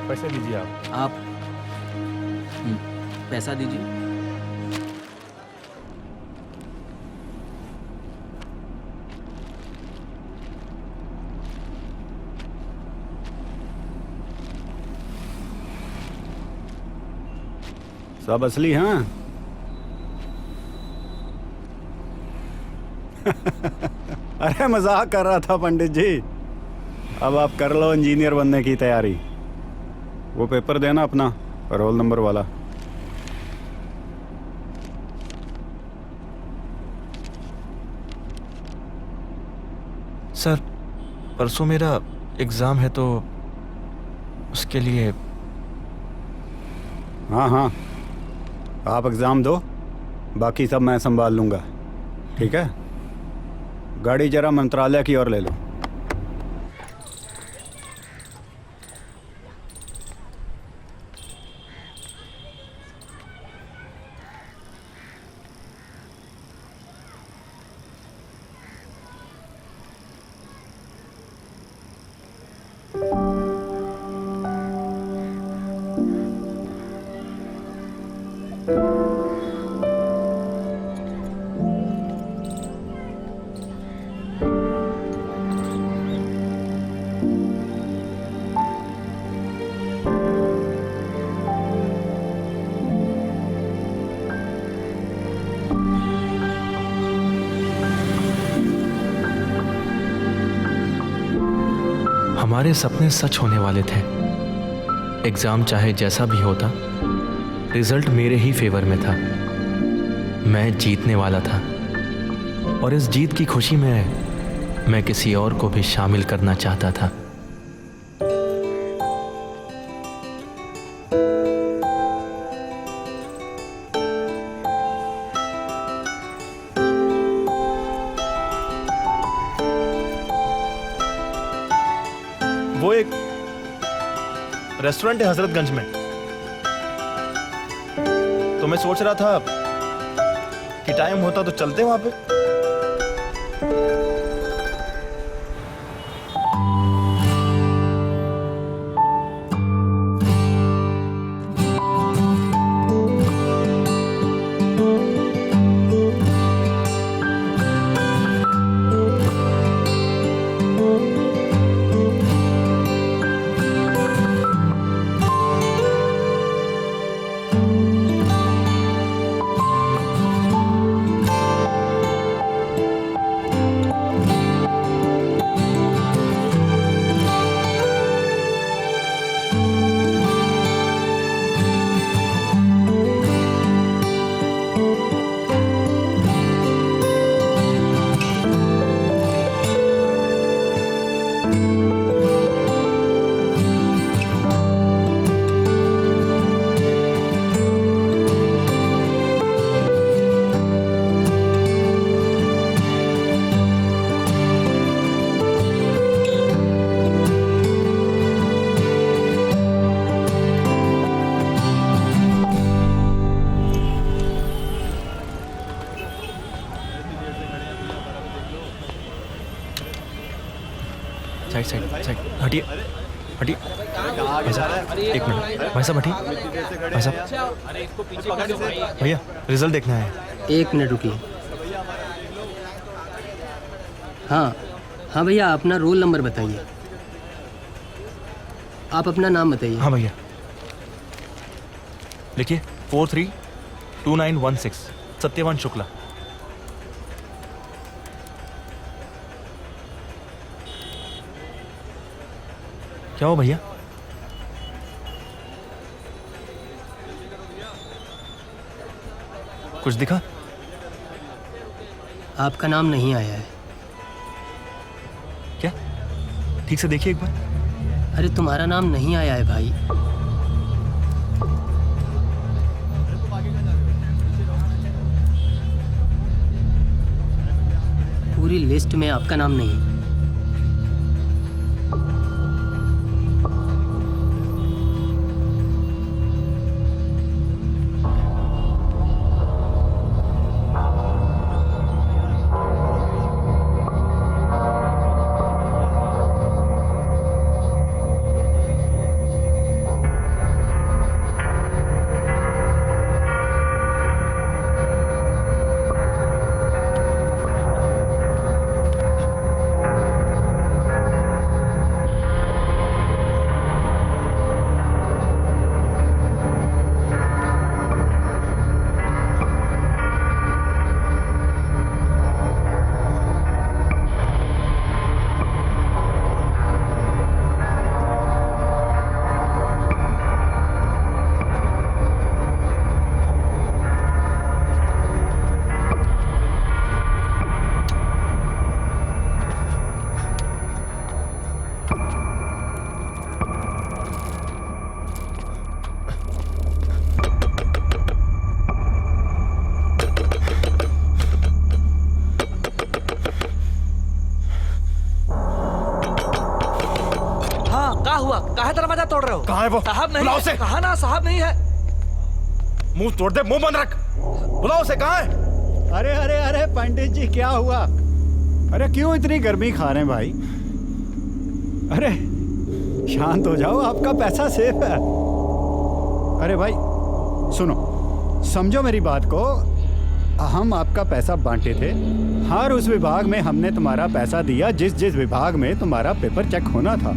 पैसे दीजिए आप। पैसा दीजिए। सब असली हाँ। अरे मजाक कर रहा था पंडित जी। अब आप कर लो इंजीनियर बनने की तैयारी। वो पेपर देना अपना रोल नंबर वाला। सर परसों मेरा एग्ज़ाम है तो उसके लिए। हाँ हाँ आप एग्ज़ाम दो, बाकी सब मैं संभाल लूँगा। ठीक है, गाड़ी जरा मंत्रालय की ओर ले लो। हमारे सपने सच होने वाले थे। एग्जाम चाहे जैसा भी होता, रिजल्ट मेरे ही फेवर में था। मैं जीतने वाला था और इस जीत की खुशी में मैं किसी और को भी शामिल करना चाहता था। वो एक रेस्टोरेंट है हजरतगंज में, तो मैं सोच रहा था कि टाइम होता तो चलते वहां पे। साइड साइड साइड हटिए हटिए। भाई साहब एक मिनट, भाई साहब हटिए। भाई साहब भैया रिजल्ट देखना है। एक मिनट रुकिए। हाँ हाँ भैया, अपना रोल नंबर बताइए। आप अपना नाम बताइए। हाँ भैया लिखिए 432916 सत्यवान शुक्ला। क्या हो भैया? कुछ दिखा? आपका नाम नहीं आया है। क्या? ठीक से देखिए एक बार। अरे तुम्हारा नाम नहीं आया है भाई। पूरी लिस्ट में आपका नाम नहीं। काहे दरवाजा तोड़ रहे हो? कहाँ है वो? साहब नहीं बुलाओ है। उसे। कहा ना साहब नहीं है। मुंह तोड़ दे, मुंह बंद रख। बुलाओ उसे, कहाँ है? अरे अरे अरे पंडित जी क्या हुआ? अरे क्यों इतनी गर्मी खा रहे हैं भाई? अरे शांत हो जाओ, आपका पैसा सेफ है। अरे भाई सुनो, समझो मेरी बात को। हम आपका पैसा बांटे थे। हर उस विभाग में हमने तुम्हारा पैसा दिया जिस जिस विभाग में तुम्हारा पेपर चेक होना था।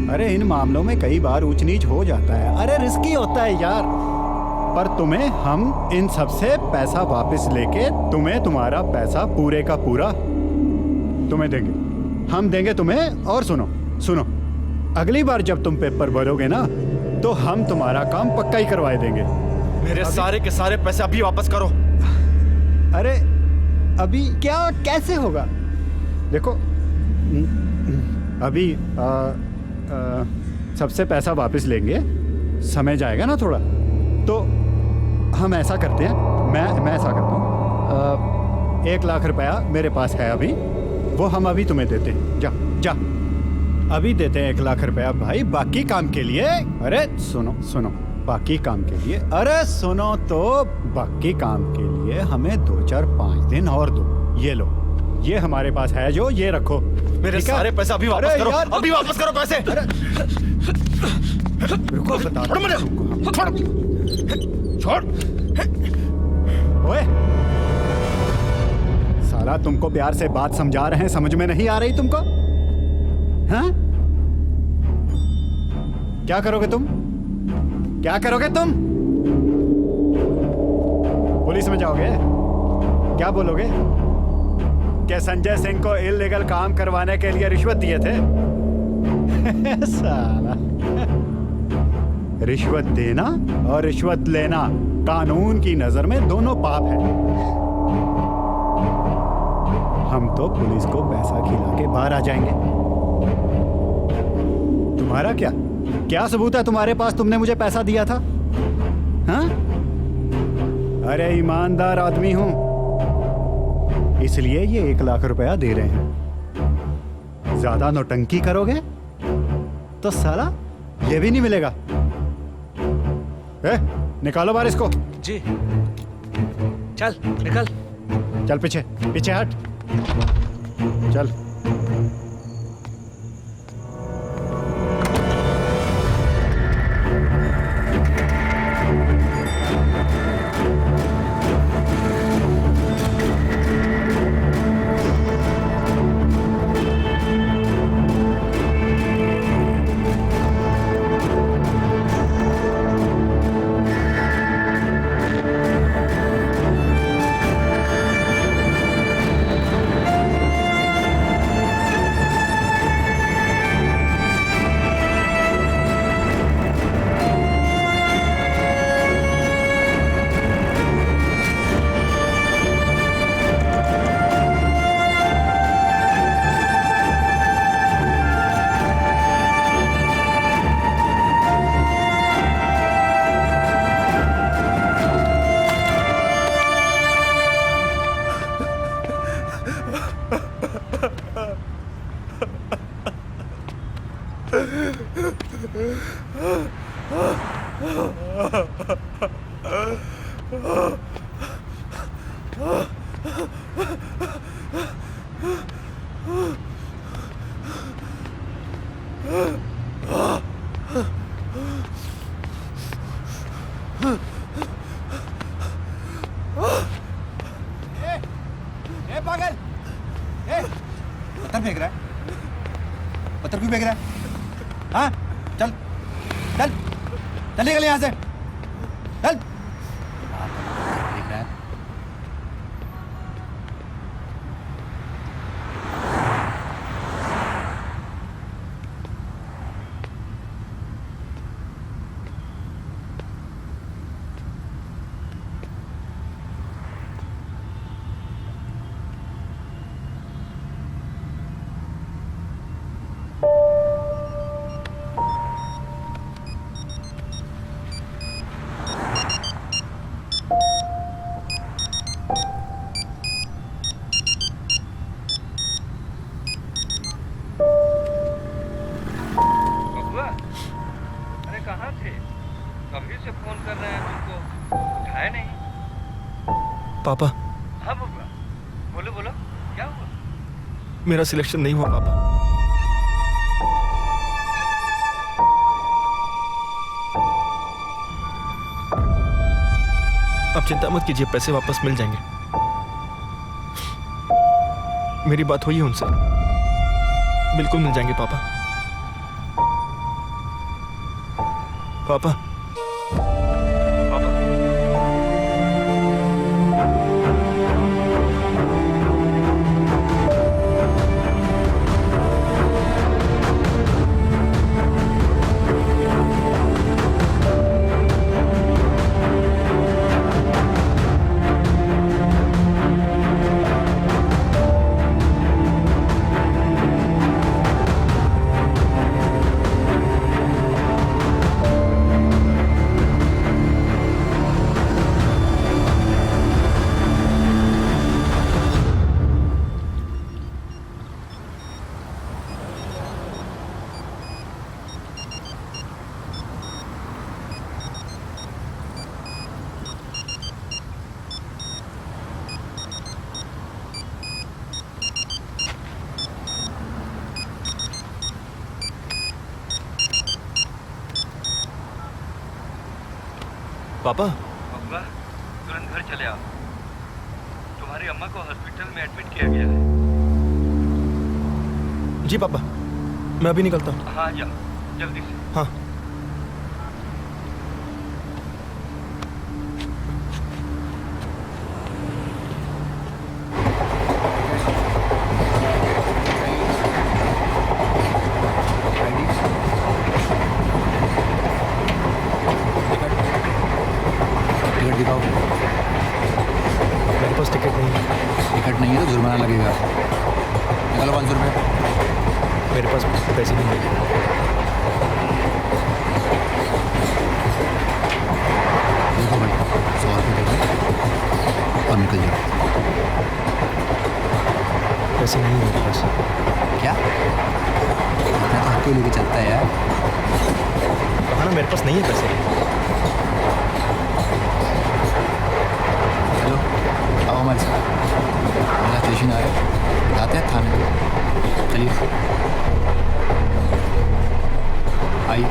अरे इन मामलों में कई बार ऊंच नीच हो जाता है। अरे रिस्की होता है यार। पर तुम्हें हम इन सब से पैसा वापस लेके तुम्हें तुम्हारा पैसा पूरे का पूरा तुम्हें देंगे। हम देंगे तुम्हें। और सुनो सुनो, अगली बार जब तुम पेपर भरोगे ना तो हम तुम्हारा काम पक्का ही करवाए देंगे। मेरे सारे के सारे पैसे अभी वापस करो। अरे अभी क्या, कैसे होगा? देखो अभी सबसे पैसा वापस लेंगे, समय जाएगा ना थोड़ा, तो हम ऐसा करते हैं। मैं ऐसा करता हूँ, 1 लाख रुपया मेरे पास है अभी, वो हम अभी तुम्हें देते हैं। जा जा अभी देते हैं 1 लाख रुपया भाई, बाकी काम के लिए। अरे सुनो सुनो, बाकी काम के लिए, अरे सुनो तो, बाकी काम के लिए हमें 2 4 5 दिन और दो। ये लो, ये हमारे पास है जो, ये रखो। मेरे सारे पैसे अभी वापस करो। अभी वापस करो पैसे। रुको, बता छोड़ मुझे। छोड़। ओए साला, तुमको प्यार से बात समझा रहे हैं, समझ में नहीं आ रही तुमको? हाँ? क्या करोगे तुम? क्या करोगे तुम? पुलिस में जाओगे? क्या बोलोगे? क्या संजय सिंह को इल्लीगल काम करवाने के लिए रिश्वत दिए थे? साला, रिश्वत देना और रिश्वत लेना कानून की नजर में दोनों पाप है। हम तो पुलिस को पैसा खिला के बाहर आ जाएंगे। तुम्हारा क्या सबूत है तुम्हारे पास? तुमने मुझे पैसा दिया था? हाँ? अरे ईमानदार आदमी हूं, इसलिए ये 1 लाख रुपया दे रहे हैं। ज्यादा नौटंकी करोगे तो साला ये भी नहीं मिलेगा। निकालो बाहर इसको। जी चल निकल। चल पीछे पीछे हट, चल। ए पागल, ए पत्थर फेंक रहा है, पत्थर क्यों फेंक रहा है? हाँ चल चल चल निकल यहाँ से, चल। फेंक रहा है। बबुआ, अरे कहाँ थे? कभी से फोन कर रहे हैं तुमको, उठाए नहीं। पापा, हाँ बबुआ, बोलो बोलो, क्या हुआ? मेरा सिलेक्शन नहीं हुआ पापा। आप चिंता मत कीजिए, पैसे वापस मिल जाएंगे। मेरी बात हुई है उनसे, बिल्कुल मिल जाएंगे पापा। पापा, पापा, बबुआ, तुरंत घर चले आओ। तुम्हारी अम्मा को हॉस्पिटल में एडमिट किया गया है। जी पापा, मैं अभी निकलता हूँ। हाँ जाओ, जल्दी से। हाँ। टिकट दिखाओ। मेरे पास टिकट नहीं है। टिकट नहीं है तो जुर्माना लगेगा। निकालो 500 रुपये। मेरे पास पैसे नहीं है। देखो भाई, 100 रुपये दे दो और निकल जाओ। पैसे नहीं है मेरे पास। क्या? मैं तो हक लेके चलता है यार। कहा ना मेरे पास नहीं है पैसे। चलो आओ हमारे साथ, मेरा स्टेशन आ रहा है, जाते हैं थाने। चलिए आइए।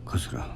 खुश रहो।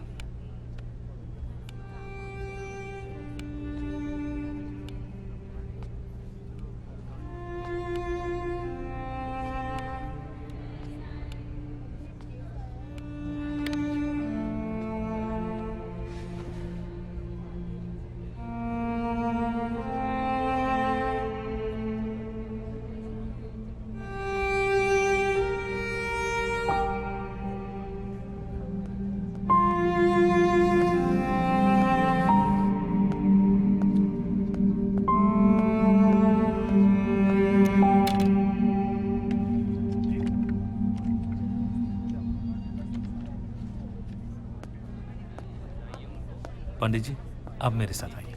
पंडित जी, आप मेरे साथ आइए।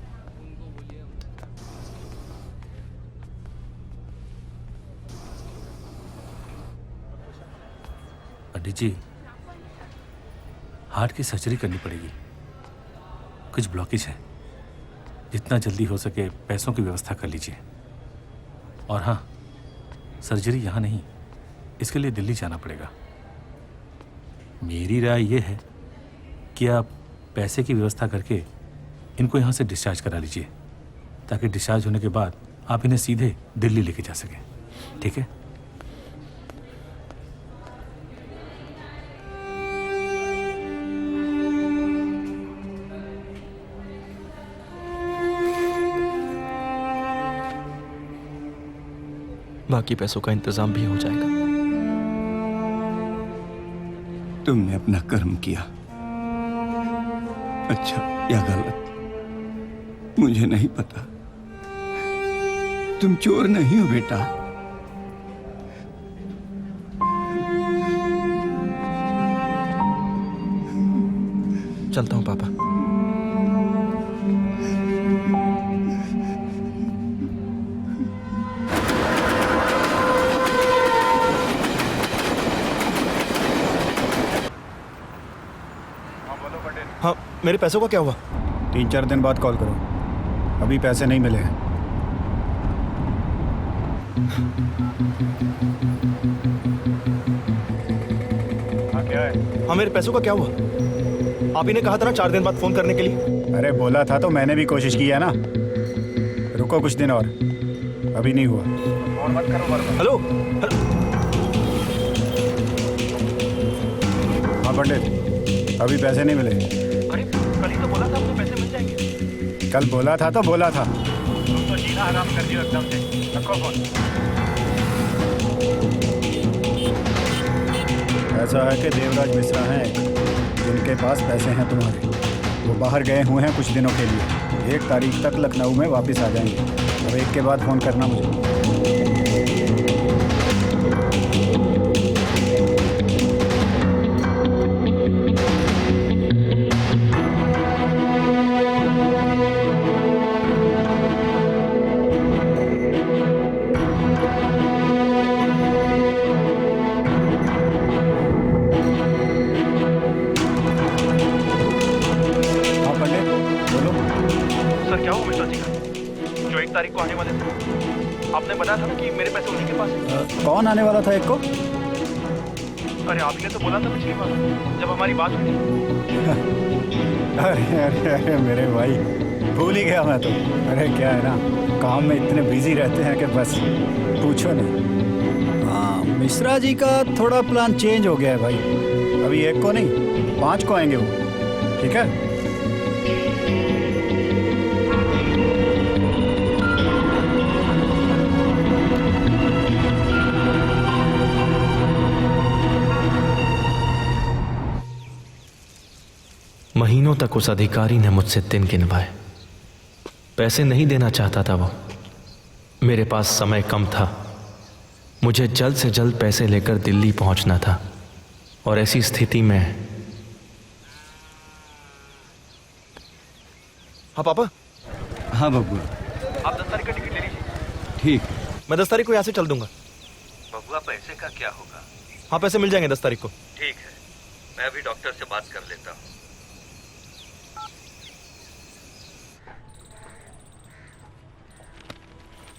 पंडित जी, हार्ट की सर्जरी करनी पड़ेगी। कुछ ब्लॉकेज है। जितना जल्दी हो सके पैसों की व्यवस्था कर लीजिए। और हाँ, सर्जरी यहाँ नहीं, इसके लिए दिल्ली जाना पड़ेगा। मेरी राय यह है कि आप पैसे की व्यवस्था करके इनको यहाँ से डिस्चार्ज करा लीजिए, ताकि डिस्चार्ज होने के बाद आप इन्हें सीधे दिल्ली लेके जा सकें। ठीक है? बाकी पैसों का इंतजाम भी हो जाएगा। तुमने अपना कर्म किया, अच्छा या गलत मुझे नहीं पता। तुम चोर नहीं हो बेटा। चलता हूं पापा। हाँ, मेरे पैसों का क्या हुआ? 3-4 दिन बाद कॉल करो, अभी पैसे नहीं मिले हैं। हाँ, क्या है? हाँ, मेरे पैसों का क्या हुआ? आप ही ने कहा था ना 4 दिन बाद फोन करने के लिए। अरे बोला था तो मैंने भी कोशिश की है ना। रुको कुछ दिन और, अभी नहीं हुआ। फोन मत करो बार-बार। हेलो। हाँ पंडित, अभी पैसे नहीं मिले। अरे कल ही तो बोला था आपको पैसे मिल जाएंगे। कल बोला था तो बोला था। तुम तो जीना हराम कर दिया एकदम से। रखो फोन। ऐसा है कि देवराज मिश्रा हैं जिनके पास पैसे हैं तुम्हारे। वो बाहर गए हुए हैं कुछ दिनों के लिए। 1 तारीख तक लखनऊ में वापस आ जाएंगे। अब 1 के बाद फ़ोन करना मुझे। तारीख को आने वाले थे। आपने बताया था कि मेरे पैसे उन्हीं के पास हैं। कौन आने वाला था 1 को? अरे आप ही ने तो बोला था पिछली बार जब हमारी बात हुई थी। अरे अरे अरे मेरे भाई, भूल ही गया मैं तो। अरे क्या है ना, काम में इतने बिजी रहते हैं कि बस पूछो नहीं। हाँ, मिश्रा जी का थोड़ा प्लान चेंज हो गया है भाई। अभी 1 को नहीं, 5 को आएंगे वो। ठीक है? महीनों तक उस अधिकारी ने मुझसे दिन गिनवाए। पैसे नहीं देना चाहता था वो। मेरे पास समय कम था। मुझे जल्द से जल्द पैसे लेकर दिल्ली पहुंचना था। और ऐसी स्थिति में। हाँ पापा। हाँ बबुआ। आप 10 तारीख का टिकट ले लीजिए। ठीक। मैं 10 तारीख को यहाँ से चल दूंगा। बबुआ पैसे का क्या होगा? हाँ, पैसे मिल जाएंगे 10 तारीख को। ठीक है, मैं अभी डॉक्टर से बात कर लेता हूँ।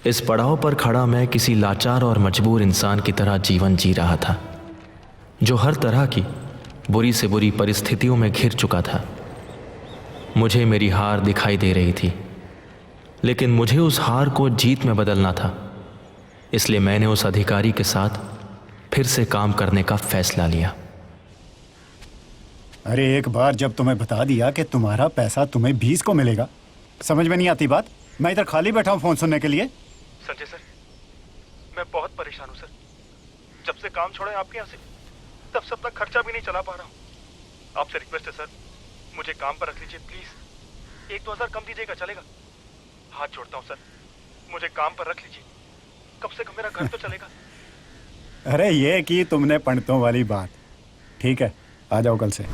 इस पड़ाव पर खड़ा मैं किसी लाचार और मजबूर इंसान की तरह जीवन जी रहा था, जो हर तरह की बुरी से बुरी परिस्थितियों में घिर चुका था। मुझे मेरी हार दिखाई दे रही थी, लेकिन मुझे उस हार को जीत में बदलना था। इसलिए मैंने उस अधिकारी के साथ फिर से काम करने का फैसला लिया। अरे एक बार जब तुम्हें बता दिया कि तुम्हारा पैसा तुम्हें 20 को मिलेगा, समझ में नहीं आती बात? मैं इधर खाली बैठा हूँ फोन सुनने के लिए। संजय सर, मैं बहुत परेशान हूँ सर। जब से काम छोड़ा है आपके यहाँ से, तब से अपना खर्चा भी नहीं चला पा रहा हूँ। आपसे रिक्वेस्ट है सर, मुझे काम पर रख लीजिए प्लीज। 1-2 हज़ार कम दीजिएगा, चलेगा? हाथ जोड़ता हूँ सर, मुझे काम पर रख लीजिए। कब से कम मेरा घर तो चलेगा। अरे ये की तुमने पंडितों वाली बात। ठीक है, आ जाओ कल से।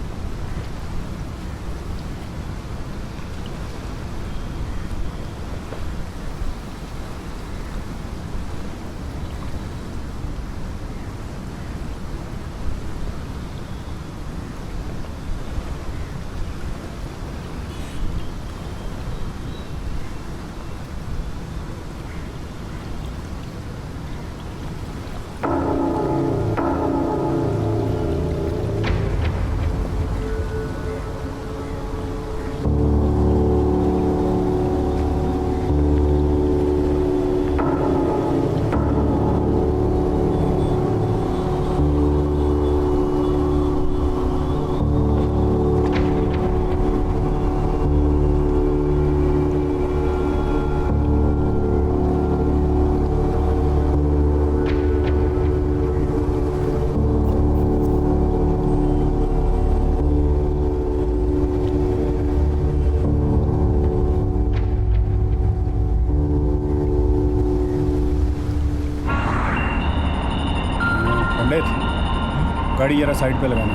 गाड़ी जरा साइड पे लगाना।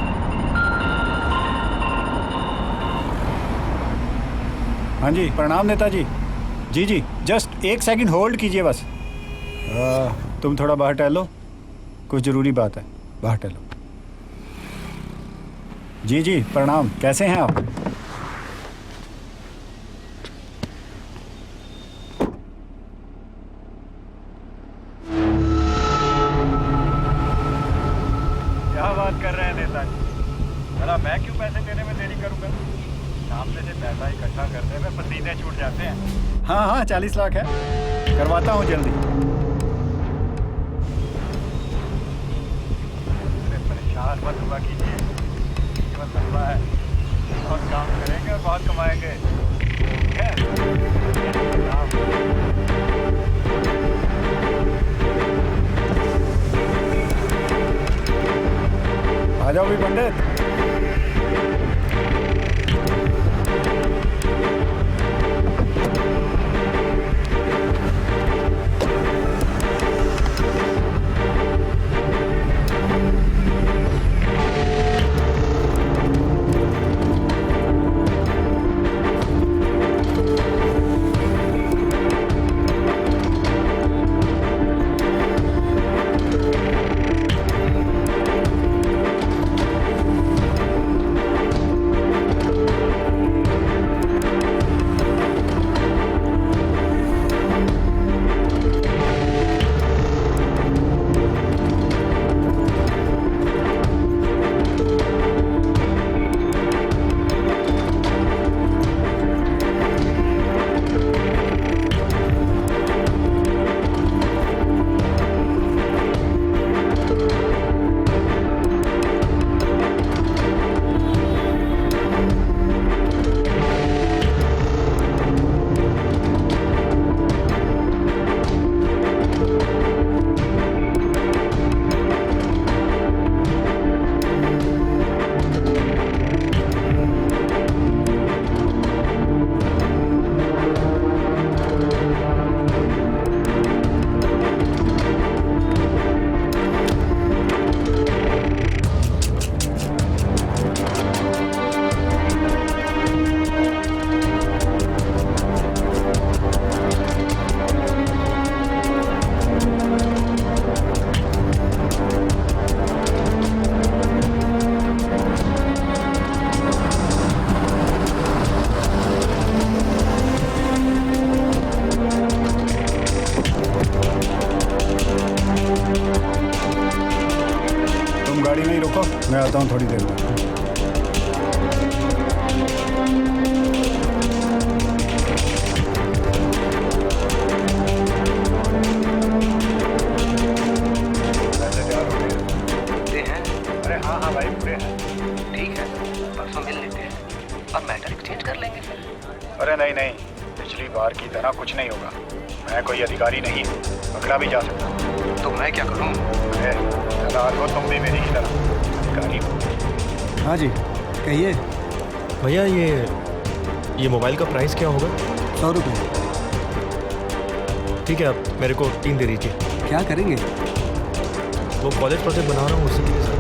हाँ जी, प्रणाम नेताजी। जी जी, जस्ट 1 सेकंड होल्ड कीजिए बस। तुम थोड़ा बाहर टहलो, कुछ ज़रूरी बात है, बाहर टहलो। जी जी, प्रणाम। कैसे हैं आप? क्या बात कर रहे हैं नेताजी? भला मैं क्यों पैसे देने में देरी करूंगा? सामने से पैसा इकट्ठा करने में पसीने छूट जाते हैं। हाँ हाँ, 40 लाख है, करवाता हूँ जल्दी। अरे परेशान मत हुआ कीजिए, जीवन लंबा है, बहुत काम करेंगे और बहुत कमाएंगे। ठीक है? आ जाओ भी पंडित। मैं आता हूँ थोड़ी देर में। अरे हाँ हाँ भाई, पूरे हैं। ठीक है, परसों मिल लेते हैं और मैटर एक्सचेंज कर लेंगे फिर। अरे नहीं नहीं, पिछली बार की तरह कुछ नहीं होगा। मैं कोई अधिकारी नहीं हूँ, पकड़ा भी जा सकता हूँ। तो मैं क्या करूँ? फिलहाल हो तुम भी मेरी ही तरह अधिकारी हो। हाँ जी, कहिए। भैया ये मोबाइल का प्राइस क्या होगा? 100 रुपये। ठीक है, आप मेरे को 3 दे दीजिए। क्या करेंगे? वो कॉलेज प्रोजेक्ट बना रहा हूँ, उसी के लिए सर।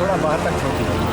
थोड़ा बाहर तक छोड़ दीजिए।